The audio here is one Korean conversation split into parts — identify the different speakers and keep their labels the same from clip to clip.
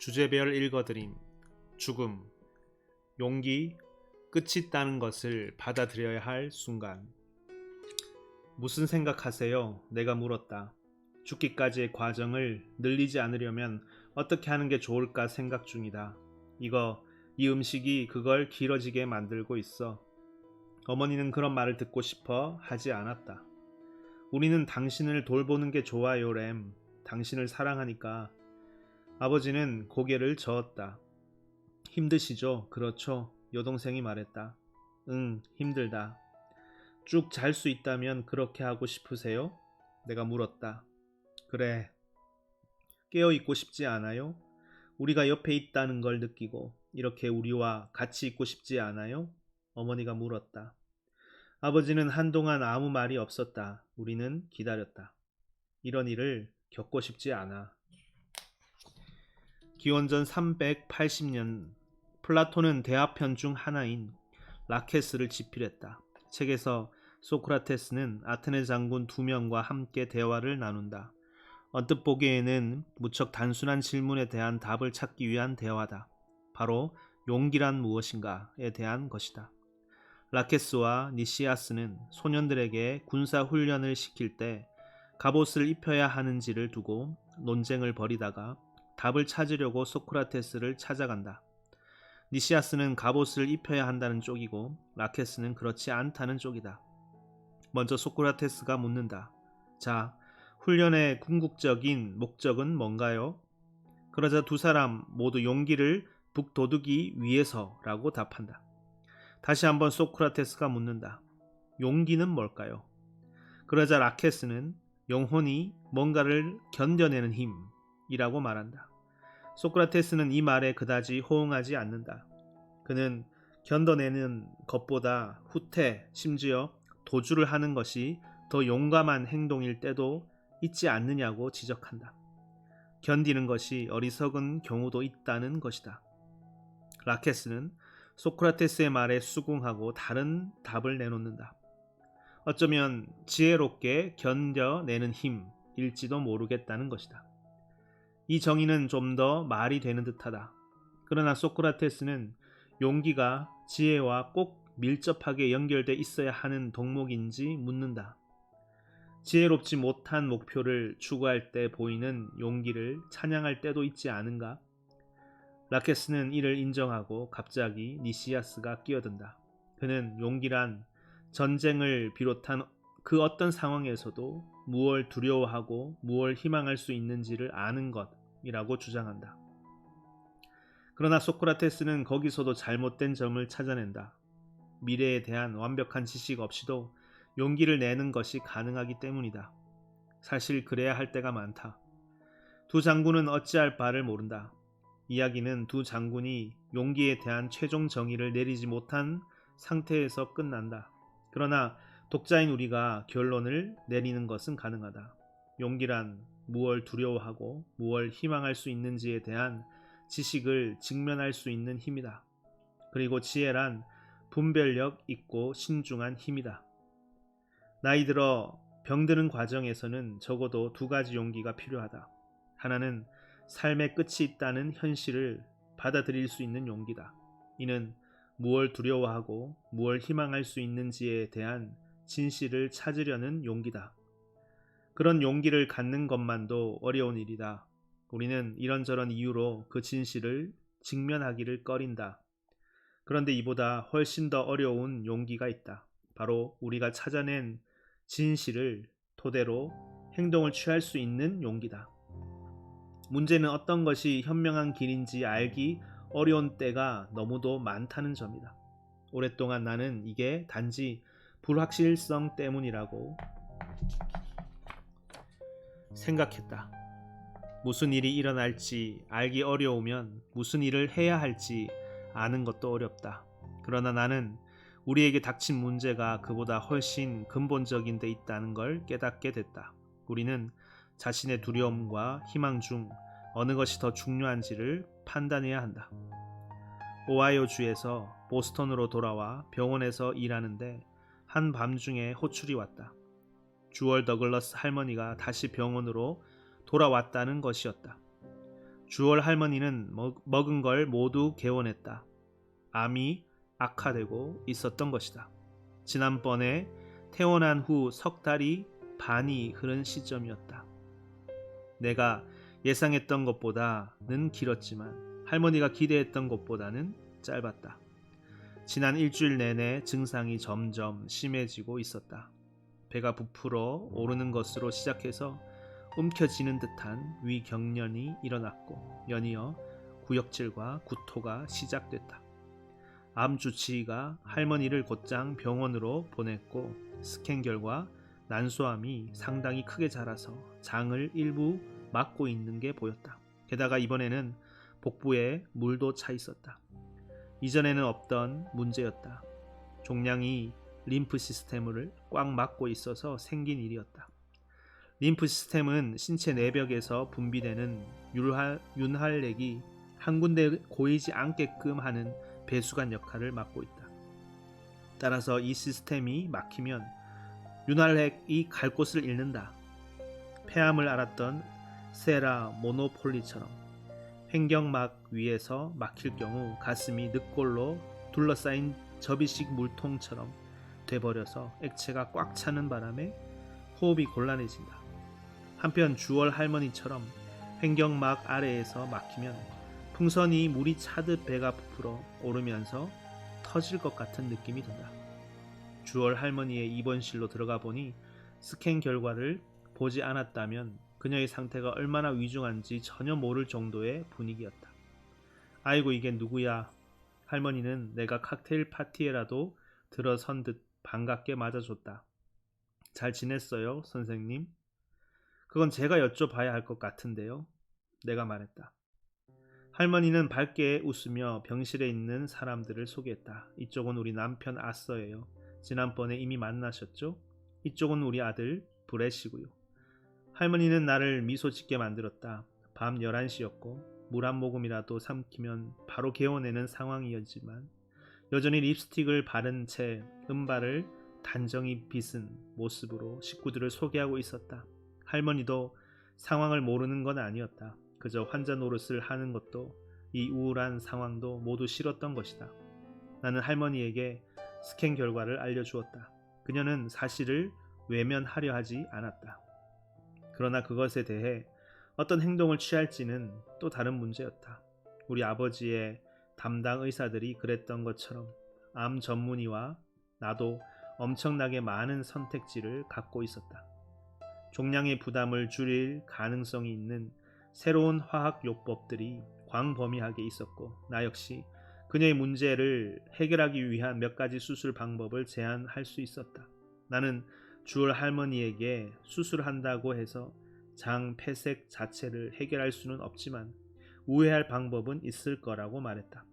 Speaker 1: 주제별 읽어드림. 죽음. 용기. 끝이 있다는 것을 받아들여야 할 순간. 무슨 생각하세요? 내가 물었다. 죽기까지의 과정을 늘리지 않으려면 어떻게 하는 게 좋을까 생각 중이다. 이 음식이 그걸 길어지게 만들고 있어. 어머니는 그런 말을 듣고 싶어 하지 않았다. 우리는 당신을 돌보는 게 좋아요, 램. 당신을 사랑하니까. 아버지는 고개를 저었다. 힘드시죠? 그렇죠? 여동생이 말했다. 응, 힘들다. 쭉 잘 수 있다면 그렇게 하고 싶으세요? 내가 물었다. 그래. 깨어 있고 싶지 않아요? 우리가 옆에 있다는 걸 느끼고 이렇게 우리와 같이 있고 싶지 않아요? 어머니가 물었다. 아버지는 한동안 아무 말이 없었다. 우리는 기다렸다. 이런 일을 겪고 싶지 않아. 기원전 380년 플라톤은 대화편 중 하나인 라케스를 집필했다. 책에서 소크라테스는 아테네 장군 2명과 함께 대화를 나눈다. 언뜻 보기에는 무척 단순한 질문에 대한 답을 찾기 위한 대화다. 바로 용기란 무엇인가에 대한 것이다. 라케스와 니시아스는 소년들에게 군사 훈련을 시킬 때 갑옷을 입혀야 하는지를 두고 논쟁을 벌이다가 답을 찾으려고 소크라테스를 찾아간다. 니시아스는 갑옷을 입혀야 한다는 쪽이고 라케스는 그렇지 않다는 쪽이다. 먼저 소크라테스가 묻는다. 자, 훈련의 궁극적인 목적은 뭔가요? 그러자 두 사람 모두 용기를 북돋우기 위해서라고 답한다. 다시 한번 소크라테스가 묻는다. 용기는 뭘까요? 그러자 라케스는 영혼이 뭔가를 견뎌내는 힘이라고 말한다. 소크라테스는 이 말에 그다지 호응하지 않는다. 그는 견뎌내는 것보다 후퇴, 심지어 도주를 하는 것이 더 용감한 행동일 때도 있지 않느냐고 지적한다. 견디는 것이 어리석은 경우도 있다는 것이다. 라케스는 소크라테스의 말에 수긍하고 다른 답을 내놓는다. 어쩌면 지혜롭게 견뎌내는 힘일지도 모르겠다는 것이다. 이 정의는 좀 더 말이 되는 듯하다. 그러나 소크라테스는 용기가 지혜와 꼭 밀접하게 연결돼 있어야 하는 덕목인지 묻는다. 지혜롭지 못한 목표를 추구할 때 보이는 용기를 찬양할 때도 있지 않은가? 라케스는 이를 인정하고 갑자기 니시아스가 끼어든다. 그는 용기란 전쟁을 비롯한 그 어떤 상황에서도 무엇을 두려워하고 무엇을 희망할 수 있는지를 아는 것이라고 주장한다. 그러나 소크라테스는 거기서도 잘못된 점을 찾아낸다. 미래에 대한 완벽한 지식 없이도 용기를 내는 것이 가능하기 때문이다. 사실 그래야 할 때가 많다. 두 장군은 어찌할 바를 모른다. 이야기는 두 장군이 용기에 대한 최종 정의를 내리지 못한 상태에서 끝난다. 그러나 독자인 우리가 결론을 내리는 것은 가능하다. 용기란 무엇을 두려워하고 무엇을 희망할 수 있는지에 대한 지식을 직면할 수 있는 힘이다. 그리고 지혜란 분별력 있고 신중한 힘이다. 나이 들어 병드는 과정에서는 적어도 두 가지 용기가 필요하다. 하나는 삶의 끝이 있다는 현실을 받아들일 수 있는 용기다. 이는 무엇을 두려워하고 무엇을 희망할 수 있는지에 대한 진실을 찾으려는 용기다. 그런 용기를 갖는 것만도 어려운 일이다. 우리는 이런저런 이유로 그 진실을 직면하기를 꺼린다. 그런데 이보다 훨씬 더 어려운 용기가 있다. 바로 우리가 찾아낸 진실을 토대로 행동을 취할 수 있는 용기다. 문제는 어떤 것이 현명한 길인지 알기 어려운 때가 너무도 많다는 점이다. 오랫동안 나는 이게 단지 불확실성 때문이라고 생각했다. 무슨 일이 일어날지 알기 어려우면 무슨 일을 해야 할지 아는 것도 어렵다. 그러나 나는 우리에게 닥친 문제가 그보다 훨씬 근본적인 데 있다는 걸 깨닫게 됐다. 우리는 자신의 두려움과 희망 중 어느 것이 더 중요한지를 판단해야 한다. 오하이오주에서 보스턴으로 돌아와 병원에서 일하는데 한밤중에 호출이 왔다. 주얼 더글러스 할머니가 다시 병원으로 돌아왔다는 것이었다. 주월 할머니는 먹은 걸 모두 개원했다. 암이 악화되고 있었던 것이다. 지난번에 퇴원한 후 석 달이 반이 흐른 시점이었다. 내가 예상했던 것보다는 길었지만 할머니가 기대했던 것보다는 짧았다. 지난 일주일 내내 증상이 점점 심해지고 있었다. 배가 부풀어 오르는 것으로 시작해서 움켜쥐는 듯한 위경련이 일어났고 연이어 구역질과 구토가 시작됐다. 암 주치의가 할머니를 곧장 병원으로 보냈고 스캔 결과 난소암이 상당히 크게 자라서 장을 일부 막고 있는 게 보였다. 게다가 이번에는 복부에 물도 차 있었다. 이전에는 없던 문제였다. 종양이 림프 시스템을 꽉 막고 있어서 생긴 일이었다. 림프 시스템은 신체 내벽에서 분비되는 윤활액이 한 군데 고이지 않게끔 하는 배수관 역할을 맡고 있다. 따라서 이 시스템이 막히면 윤활액이 갈 곳을 잃는다. 폐암을 앓았던 세라 모노폴리처럼 횡격막 위에서 막힐 경우 가슴이 늑골로 둘러싸인 접이식 물통처럼 돼버려서 액체가 꽉 차는 바람에 호흡이 곤란해진다. 한편 주월 할머니처럼 횡격막 아래에서 막히면 풍선이 물이 차듯 배가 부풀어 오르면서 터질 것 같은 느낌이 든다. 주월 할머니의 입원실로 들어가 보니 스캔 결과를 보지 않았다면 그녀의 상태가 얼마나 위중한지 전혀 모를 정도의 분위기였다. 아이고 이게 누구야? 할머니는 내가 칵테일 파티에라도 들어선 듯 반갑게 맞아줬다. 잘 지냈어요, 선생님? 그건 제가 여쭤봐야 할 것 같은데요. 내가 말했다. 할머니는 밝게 웃으며 병실에 있는 사람들을 소개했다. 이쪽은 우리 남편 아서예요. 지난번에 이미 만나셨죠? 이쪽은 우리 아들 브렛이고요. 할머니는 나를 미소 짓게 만들었다. 밤 11시였고 물 한 모금이라도 삼키면 바로 개워내는 상황이었지만 여전히 립스틱을 바른 채 은발을 단정히 빗은 모습으로 식구들을 소개하고 있었다. 할머니도 상황을 모르는 건 아니었다. 그저 환자 노릇을 하는 것도 이 우울한 상황도 모두 싫었던 것이다. 나는 할머니에게 스캔 결과를 알려주었다. 그녀는 사실을 외면하려 하지 않았다. 그러나 그것에 대해 어떤 행동을 취할지는 또 다른 문제였다. 우리 아버지의 담당 의사들이 그랬던 것처럼 암 전문의와 나도 엄청나게 많은 선택지를 갖고 있었다. 종양의 부담을 줄일 가능성이 있는 새로운 화학 요법들이 광범위하게 있었고 나 역시 그녀의 문제를 해결하기 위한 몇 가지 수술 방법을 제안할 수 있었다. 나는 주월 할머니에게 수술한다고 해서 장 폐색 자체를 해결할 수는 없지만 우회할 방법은 있을 거라고 말했다.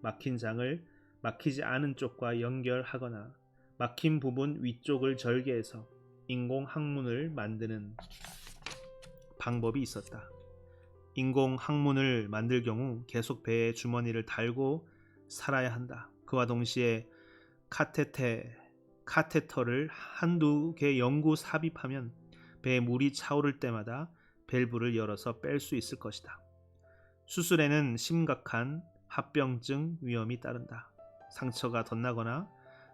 Speaker 1: 막힌 장을 막히지 않은 쪽과 연결하거나 막힌 부분 위쪽을 절개해서 인공 항문을 만드는 방법이 있었다. 인공 항문을 만들 경우 계속 배에 주머니를 달고 살아야 한다. 그와 동시에 카테터를 한두 개 영구 삽입하면 배에 물이 차오를 때마다 밸브를 열어서 뺄 수 있을 것이다. 수술에는 심각한 합병증 위험이 따른다. 상처가 덧나거나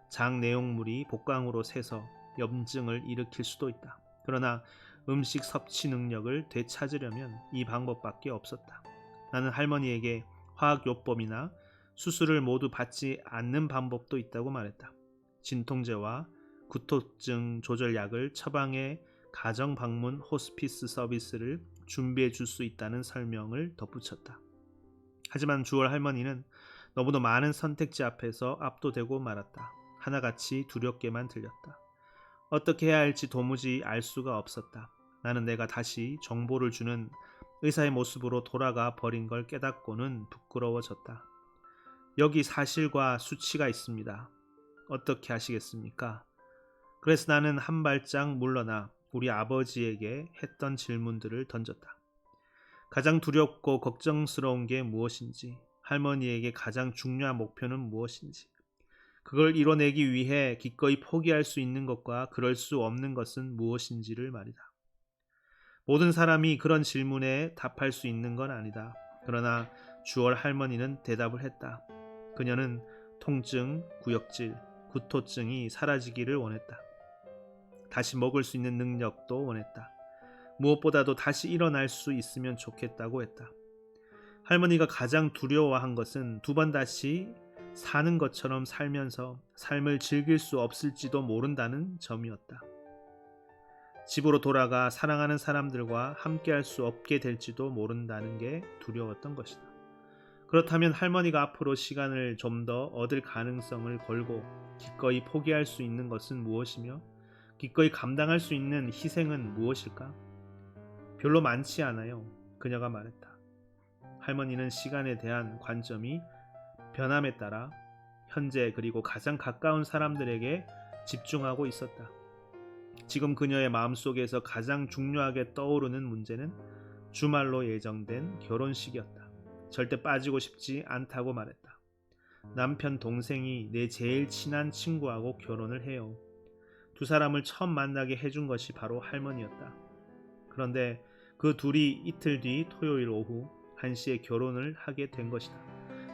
Speaker 1: 장 내용물이 복강으로 새서 염증을 일으킬 수도 있다. 그러나 음식 섭취 능력을 되찾으려면 이 방법밖에 없었다. 나는 할머니에게 화학요법이나 수술을 모두 받지 않는 방법도 있다고 말했다. 진통제와 구토증 조절약을 처방해 가정 방문 호스피스 서비스를 준비해 줄 수 있다는 설명을 덧붙였다. 하지만 주월 할머니는 너무도 많은 선택지 앞에서 압도되고 말았다. 하나같이 두렵게만 들렸다. 어떻게 해야 할지 도무지 알 수가 없었다. 나는 내가 다시 정보를 주는 의사의 모습으로 돌아가 버린 걸 깨닫고는 부끄러워졌다. 여기 사실과 수치가 있습니다. 어떻게 하시겠습니까? 그래서 나는 한 발짝 물러나 우리 아버지에게 했던 질문들을 던졌다. 가장 두렵고 걱정스러운 게 무엇인지, 할머니에게 가장 중요한 목표는 무엇인지, 그걸 이뤄내기 위해 기꺼이 포기할 수 있는 것과 그럴 수 없는 것은 무엇인지를 말이다. 모든 사람이 그런 질문에 답할 수 있는 건 아니다. 그러나 주월 할머니는 대답을 했다. 그녀는 통증, 구역질, 구토증이 사라지기를 원했다. 다시 먹을 수 있는 능력도 원했다. 무엇보다도 다시 일어날 수 있으면 좋겠다고 했다. 할머니가 가장 두려워한 것은 두 번 다시 사는 것처럼 살면서 삶을 즐길 수 없을지도 모른다는 점이었다. 집으로 돌아가 사랑하는 사람들과 함께할 수 없게 될지도 모른다는 게 두려웠던 것이다. 그렇다면 할머니가 앞으로 시간을 좀 더 얻을 가능성을 걸고 기꺼이 포기할 수 있는 것은 무엇이며 기꺼이 감당할 수 있는 희생은 무엇일까? 별로 많지 않아요. 그녀가 말했다. 할머니는 시간에 대한 관점이 변함에 따라 현재 그리고 가장 가까운 사람들에게 집중하고 있었다. 지금 그녀의 마음속에서 가장 중요하게 떠오르는 문제는 주말로 예정된 결혼식이었다. 절대 빠지고 싶지 않다고 말했다. 남편 동생이 내 제일 친한 친구하고 결혼을 해요. 두 사람을 처음 만나게 해준 것이 바로 할머니였다. 그런데 그 둘이 이틀 뒤 토요일 오후 1시에 결혼을 하게 된 것이다.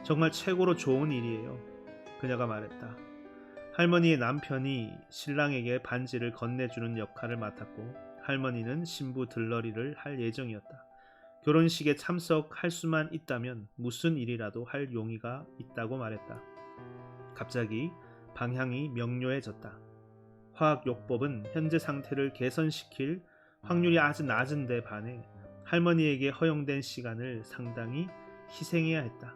Speaker 1: 정말 최고로 좋은 일이에요. 그녀가 말했다. 할머니의 남편이 신랑에게 반지를 건네주는 역할을 맡았고 할머니는 신부 들러리를 할 예정이었다. 결혼식에 참석할 수만 있다면 무슨 일이라도 할 용의가 있다고 말했다. 갑자기 방향이 명료해졌다. 화학요법은 현재 상태를 개선시킬 확률이 아주 낮은데 반해 할머니에게 허용된 시간을 상당히 희생해야 했다.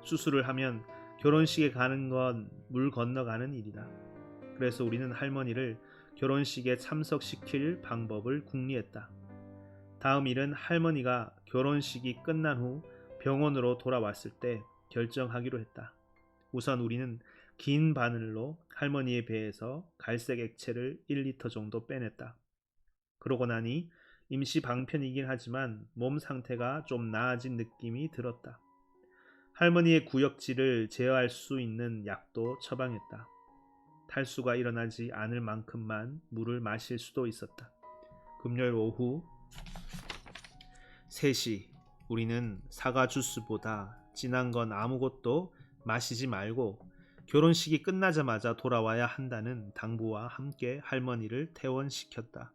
Speaker 1: 수술을 하면 결혼식에 가는 건 물 건너가는 일이다. 그래서 우리는 할머니를 결혼식에 참석시킬 방법을 궁리했다. 다음 일은 할머니가 결혼식이 끝난 후 병원으로 돌아왔을 때 결정하기로 했다. 우선 우리는 긴 바늘로 할머니의 배에서 갈색 액체를 1리터 정도 빼냈다. 그러고 나니 임시 방편이긴 하지만 몸 상태가 좀 나아진 느낌이 들었다. 할머니의 구역질을 제어할 수 있는 약도 처방했다. 탈수가 일어나지 않을 만큼만 물을 마실 수도 있었다. 금요일 오후 3시 우리는 사과 주스보다 진한 건 아무것도 마시지 말고 결혼식이 끝나자마자 돌아와야 한다는 당부와 함께 할머니를 퇴원시켰다.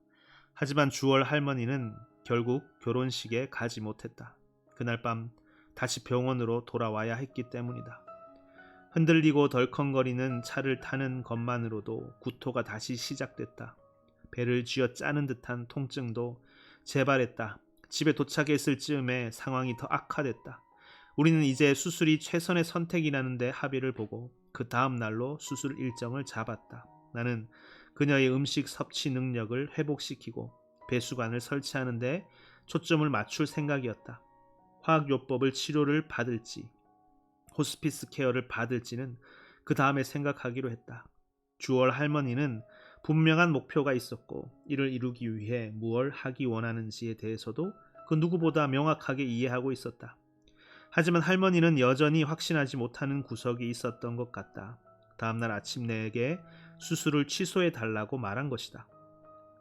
Speaker 1: 하지만 주월 할머니는 결국 결혼식에 가지 못했다. 그날 밤 다시 병원으로 돌아와야 했기 때문이다. 흔들리고 덜컹거리는 차를 타는 것만으로도 구토가 다시 시작됐다. 배를 쥐어 짜는 듯한 통증도 재발했다. 집에 도착했을 즈음에 상황이 더 악화됐다. 우리는 이제 수술이 최선의 선택이라는 데 합의를 보고 그 다음 날로 수술 일정을 잡았다. 나는 그녀의 음식 섭취 능력을 회복시키고 배수관을 설치하는 데 초점을 맞출 생각이었다. 화학요법을 치료를 받을지 호스피스 케어를 받을지는 그 다음에 생각하기로 했다. 주월 할머니는 분명한 목표가 있었고 이를 이루기 위해 무엇을 하기 원하는지에 대해서도 그 누구보다 명확하게 이해하고 있었다. 하지만 할머니는 여전히 확신하지 못하는 구석이 있었던 것 같다. 다음날 아침 내게 수술을 취소해 달라고 말한 것이다.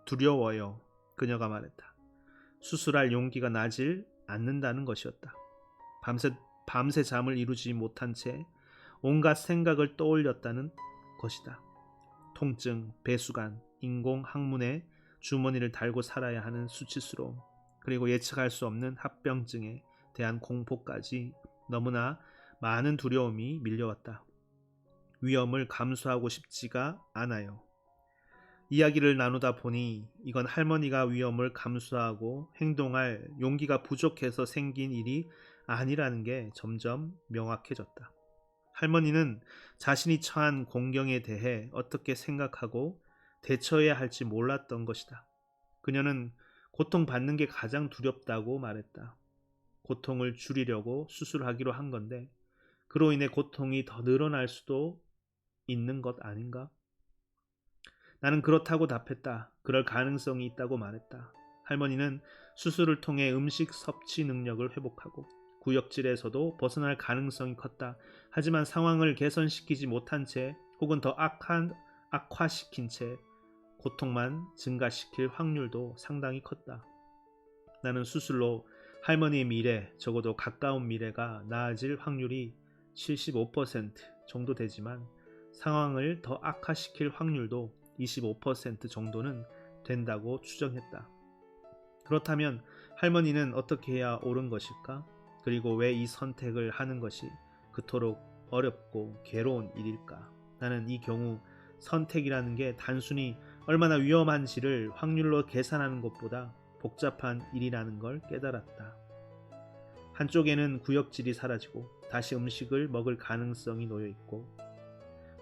Speaker 1: 두려워요. 그녀가 말했다. 수술할 용기가 나질 않는다는 것이었다. 밤새 잠을 이루지 못한 채 온갖 생각을 떠올렸다는 것이다. 통증, 배수관, 인공 항문에 주머니를 달고 살아야 하는 수치스러움, 그리고 예측할 수 없는 합병증에 대한 공포까지 너무나 많은 두려움이 밀려왔다. 위험을 감수하고 싶지가 않아요. 이야기를 나누다 보니 이건 할머니가 위험을 감수하고 행동할 용기가 부족해서 생긴 일이 아니라는 게 점점 명확해졌다. 할머니는 자신이 처한 공경에 대해 어떻게 생각하고 대처해야 할지 몰랐던 것이다. 그녀는 고통받는 게 가장 두렵다고 말했다. 고통을 줄이려고 수술하기로 한 건데 그로 인해 고통이 더 늘어날 수도 있는 것 아닌가? 나는 그렇다고 답했다. 그럴 가능성이 있다고 말했다. 할머니는 수술을 통해 음식 섭취 능력을 회복하고 구역질에서도 벗어날 가능성이 컸다. 하지만 상황을 개선시키지 못한 채 혹은 더 악화시킨 채 고통만 증가시킬 확률도 상당히 컸다. 나는 수술로 할머니의 미래, 적어도 가까운 미래가 나아질 확률이 75% 정도 되지만 상황을 더 악화시킬 확률도 25% 정도는 된다고 추정했다. 그렇다면 할머니는 어떻게 해야 옳은 것일까? 그리고 왜 이 선택을 하는 것이 그토록 어렵고 괴로운 일일까? 나는 이 경우 선택이라는 게 단순히 얼마나 위험한지를 확률로 계산하는 것보다 복잡한 일이라는 걸 깨달았다. 한쪽에는 구역질이 사라지고 다시 음식을 먹을 가능성이 놓여 있고,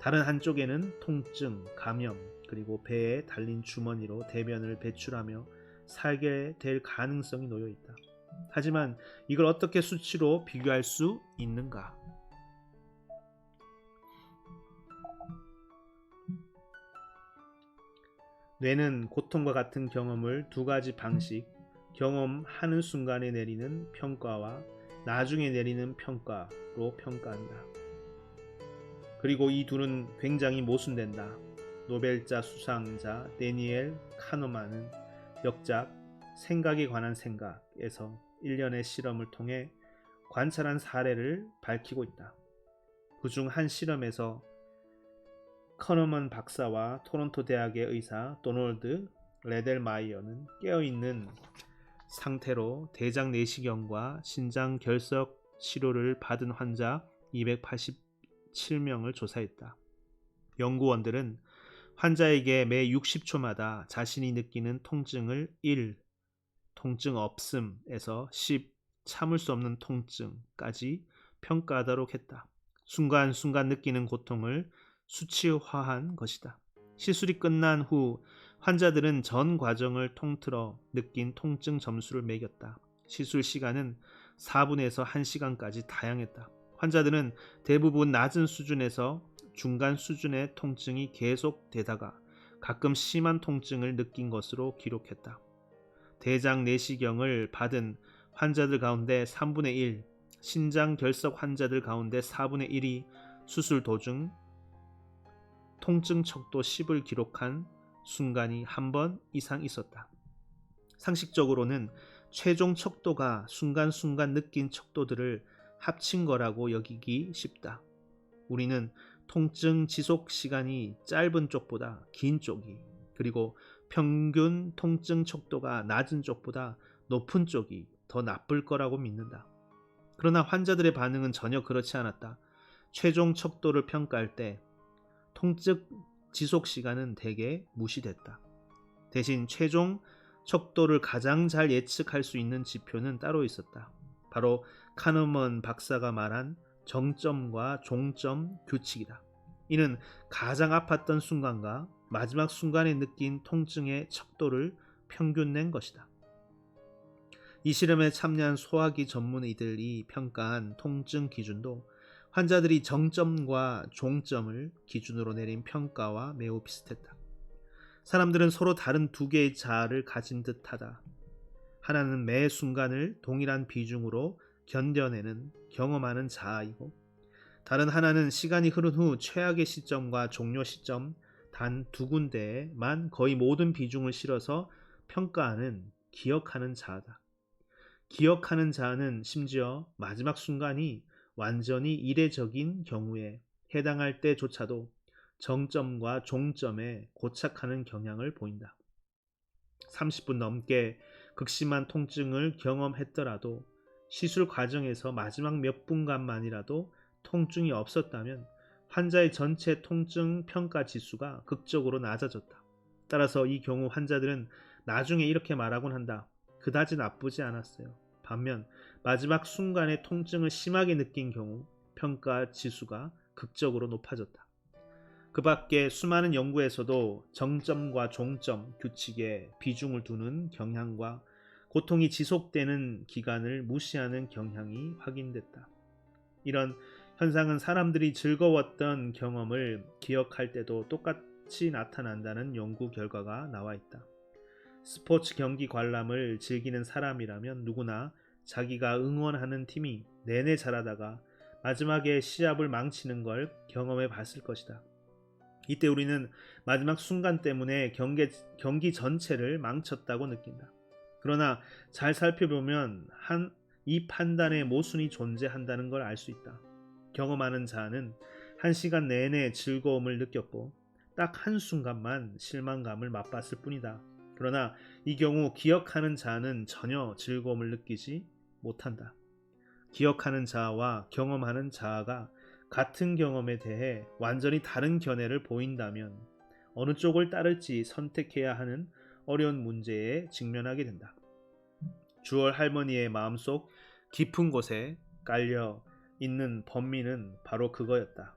Speaker 1: 다른 한쪽에는 통증, 감염, 그리고 배에 달린 주머니로 대변을 배출하며 살게 될 가능성이 놓여 있다. 하지만 이걸 어떻게 수치로 비교할 수 있는가? 뇌는 고통과 같은 경험을 두 가지 방식, 경험하는 순간에 내리는 평가와 나중에 내리는 평가로 평가한다. 그리고 이 둘은 굉장히 모순된다. 노벨자 수상자 데니엘 카너만은 역작 생각에 관한 생각에서 일련의 실험을 통해 관찰한 사례를 밝히고 있다. 그중 한 실험에서 커너먼 박사와 토론토 대학의 의사 도널드 레델마이어는 깨어있는 상태로 대장 내시경과 신장 결석 치료를 받은 환자 287명을 조사했다. 연구원들은 환자에게 매 60초마다 자신이 느끼는 통증을 1. 통증 없음에서 10. 참을 수 없는 통증까지 평가하도록 했다. 순간순간 느끼는 고통을 수치화한 것이다. 시술이 끝난 후 환자들은 전 과정을 통틀어 느낀 통증 점수를 매겼다. 시술 시간은 4분에서 1시간까지 다양했다. 환자들은 대부분 낮은 수준에서 중간 수준의 통증이 계속되다가 가끔 심한 통증을 느낀 것으로 기록했다. 대장 내시경을 받은 환자들 가운데 3분의 1, 신장 결석 환자들 가운데 4분의 1이 수술 도중 통증 척도 10을 기록한 순간이 한 번 이상 있었다. 상식적으로는 최종 척도가 순간순간 느낀 척도들을 합친 거라고 여기기 쉽다. 우리는 통증 지속 시간이 짧은 쪽보다 긴 쪽이, 그리고 평균 통증 척도가 낮은 쪽보다 높은 쪽이 더 나쁠 거라고 믿는다. 그러나 환자들의 반응은 전혀 그렇지 않았다. 최종 척도를 평가할 때 통증 지속 시간은 대개 무시됐다. 대신 최종 척도를 가장 잘 예측할 수 있는 지표는 따로 있었다. 바로 카너먼 박사가 말한 정점과 종점 규칙이다. 이는 가장 아팠던 순간과 마지막 순간에 느낀 통증의 척도를 평균 낸 것이다. 이 실험에 참여한 소화기 전문의들이 평가한 통증 기준도 환자들이 정점과 종점을 기준으로 내린 평가와 매우 비슷했다. 사람들은 서로 다른 두 개의 자아를 가진 듯하다. 하나는 매 순간을 동일한 비중으로 견뎌내는 경험하는 자아이고, 다른 하나는 시간이 흐른 후 최악의 시점과 종료 시점 단 두 군데에만 거의 모든 비중을 실어서 평가하는 기억하는 자아다. 기억하는 자아는 심지어 마지막 순간이 완전히 이례적인 경우에 해당할 때조차도 정점과 종점에 고착하는 경향을 보인다. 30분 넘게 극심한 통증을 경험했더라도 시술 과정에서 마지막 몇 분간만이라도 통증이 없었다면 환자의 전체 통증 평가 지수가 극적으로 낮아졌다. 따라서 이 경우 환자들은 나중에 이렇게 말하곤 한다. 그다지 나쁘지 않았어요. 반면 마지막 순간에 통증을 심하게 느낀 경우 평가 지수가 극적으로 높아졌다. 그 밖에 수많은 연구에서도 정점과 종점 규칙에 비중을 두는 경향과 고통이 지속되는 기간을 무시하는 경향이 확인됐다. 이런 현상은 사람들이 즐거웠던 경험을 기억할 때도 똑같이 나타난다는 연구 결과가 나와 있다. 스포츠 경기 관람을 즐기는 사람이라면 누구나 자기가 응원하는 팀이 내내 잘하다가 마지막에 시합을 망치는 걸 경험해 봤을 것이다. 이때 우리는 마지막 순간 때문에 경기 전체를 망쳤다고 느낀다. 그러나 잘 살펴보면 이 판단에 모순이 존재한다는 걸 알 수 있다. 경험하는 자는 1시간 내내 즐거움을 느꼈고 딱 한순간만 실망감을 맛봤을 뿐이다. 그러나 이 경우 기억하는 자는 전혀 즐거움을 느끼지 못한다. 기억하는 자와 경험하는 자가 같은 경험에 대해 완전히 다른 견해를 보인다면 어느 쪽을 따를지 선택해야 하는 어려운 문제에 직면하게 된다. 주얼 할머니의 마음속 깊은 곳에 깔려 있는 번민은 바로 그거였다.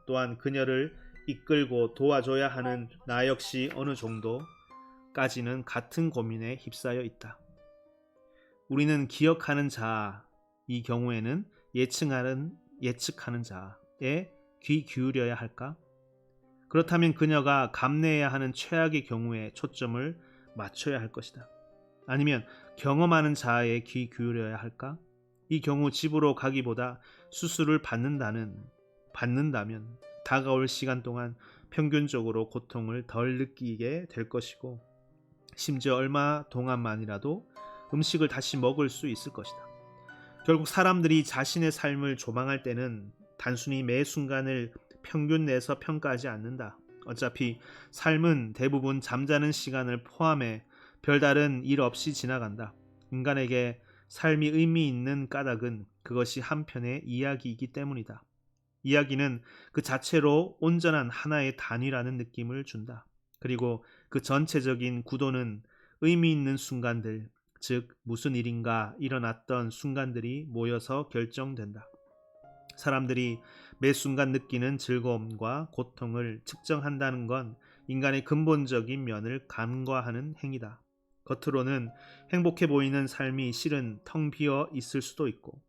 Speaker 1: 또한 그녀를 이끌고 도와줘야 하는 나 역시 어느 정도까지는 같은 고민에 휩싸여 있다. 우리는 기억하는 자, 이 경우에는 예측하는 자에 귀 기울여야 할까? 그렇다면 그녀가 감내해야 하는 최악의 경우에 초점을 맞춰야 할 것이다. 아니면 경험하는 자에 귀 기울여야 할까? 이 경우 집으로 가기보다 수술을 받는다면 다가올 시간 동안 평균적으로 고통을 덜 느끼게 될 것이고 심지어 얼마 동안만이라도 음식을 다시 먹을 수 있을 것이다. 결국 사람들이 자신의 삶을 조망할 때는 단순히 매 순간을 평균 내서 평가하지 않는다. 어차피 삶은 대부분 잠자는 시간을 포함해 별다른 일 없이 지나간다. 인간에게 삶이 의미 있는 까닭은 그것이 한편의 이야기이기 때문이다. 이야기는 그 자체로 온전한 하나의 단위라는 느낌을 준다. 그리고 그 전체적인 구도는 의미 있는 순간들, 즉 무슨 일인가 일어났던 순간들이 모여서 결정된다. 사람들이 매 순간 느끼는 즐거움과 고통을 측정한다는 건 인간의 근본적인 면을 간과하는 행위다. 겉으로는 행복해 보이는 삶이 실은 텅 비어 있을 수도 있고,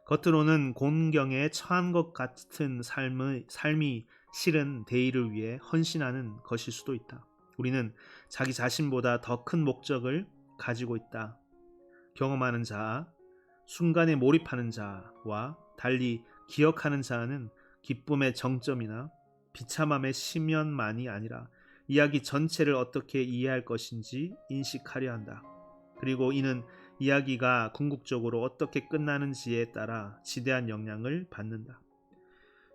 Speaker 1: 겉으로는 곤경에 처한 것 같은 삶이 실은 대의를 위해 헌신하는 것일 수도 있다. 우리는 자기 자신보다 더 큰 목적을 가지고 있다. 경험하는 자, 순간에 몰입하는 자와 달리 기억하는 자는 기쁨의 정점이나 비참함의 심연만이 아니라 이야기 전체를 어떻게 이해할 것인지 인식하려 한다. 그리고 이는 이야기가 궁극적으로 어떻게 끝나는지에 따라 지대한 영향을 받는다.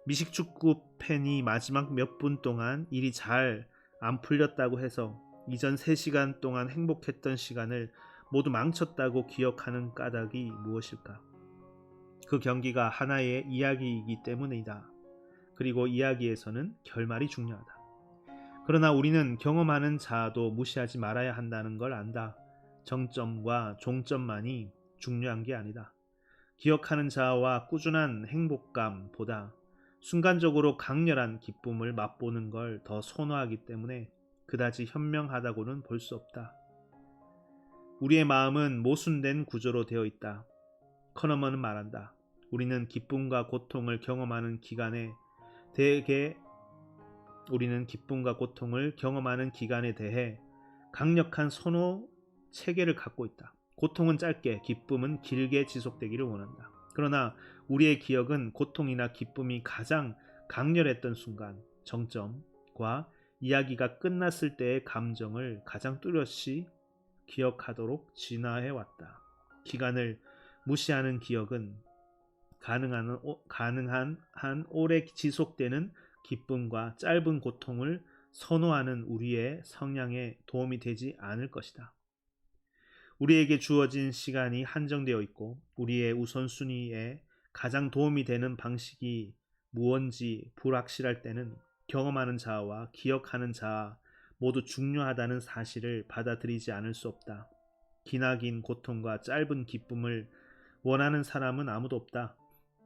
Speaker 1: 미식축구 팬이 마지막 몇 분 동안 일이 잘 안 풀렸다고 해서 이전 3시간 동안 행복했던 시간을 모두 망쳤다고 기억하는 까닭이 무엇일까? 그 경기가 하나의 이야기이기 때문이다. 그리고 이야기에서는 결말이 중요하다. 그러나 우리는 경험하는 자도 무시하지 말아야 한다는 걸 안다. 정점과 종점만이 중요한 게 아니다. 기억하는 자와 꾸준한 행복감보다 순간적으로 강렬한 기쁨을 맛보는 걸 더 선호하기 때문에 그다지 현명하다고는 볼 수 없다. 우리의 마음은 모순된 구조로 되어 있다. 커너먼은 말한다. 우리는 기쁨과 고통을 경험하는 기간에 대해 강력한 선호 체계를 갖고 있다. 고통은 짧게, 기쁨은 길게 지속되기를 원한다. 그러나 우리의 기억은 고통이나 기쁨이 가장 강렬했던 순간, 정점과 이야기가 끝났을 때의 감정을 가장 뚜렷이 기억하도록 진화해 왔다. 기간을 무시하는 기억은 가능한 한 오래 지속되는 기쁨과 짧은 고통을 선호하는 우리의 성향에 도움이 되지 않을 것이다. 우리에게 주어진 시간이 한정되어 있고 우리의 우선순위에 가장 도움이 되는 방식이 무언지 불확실할 때는 경험하는 자와 기억하는 자 모두 중요하다는 사실을 받아들이지 않을 수 없다. 기나긴 고통과 짧은 기쁨을 원하는 사람은 아무도 없다.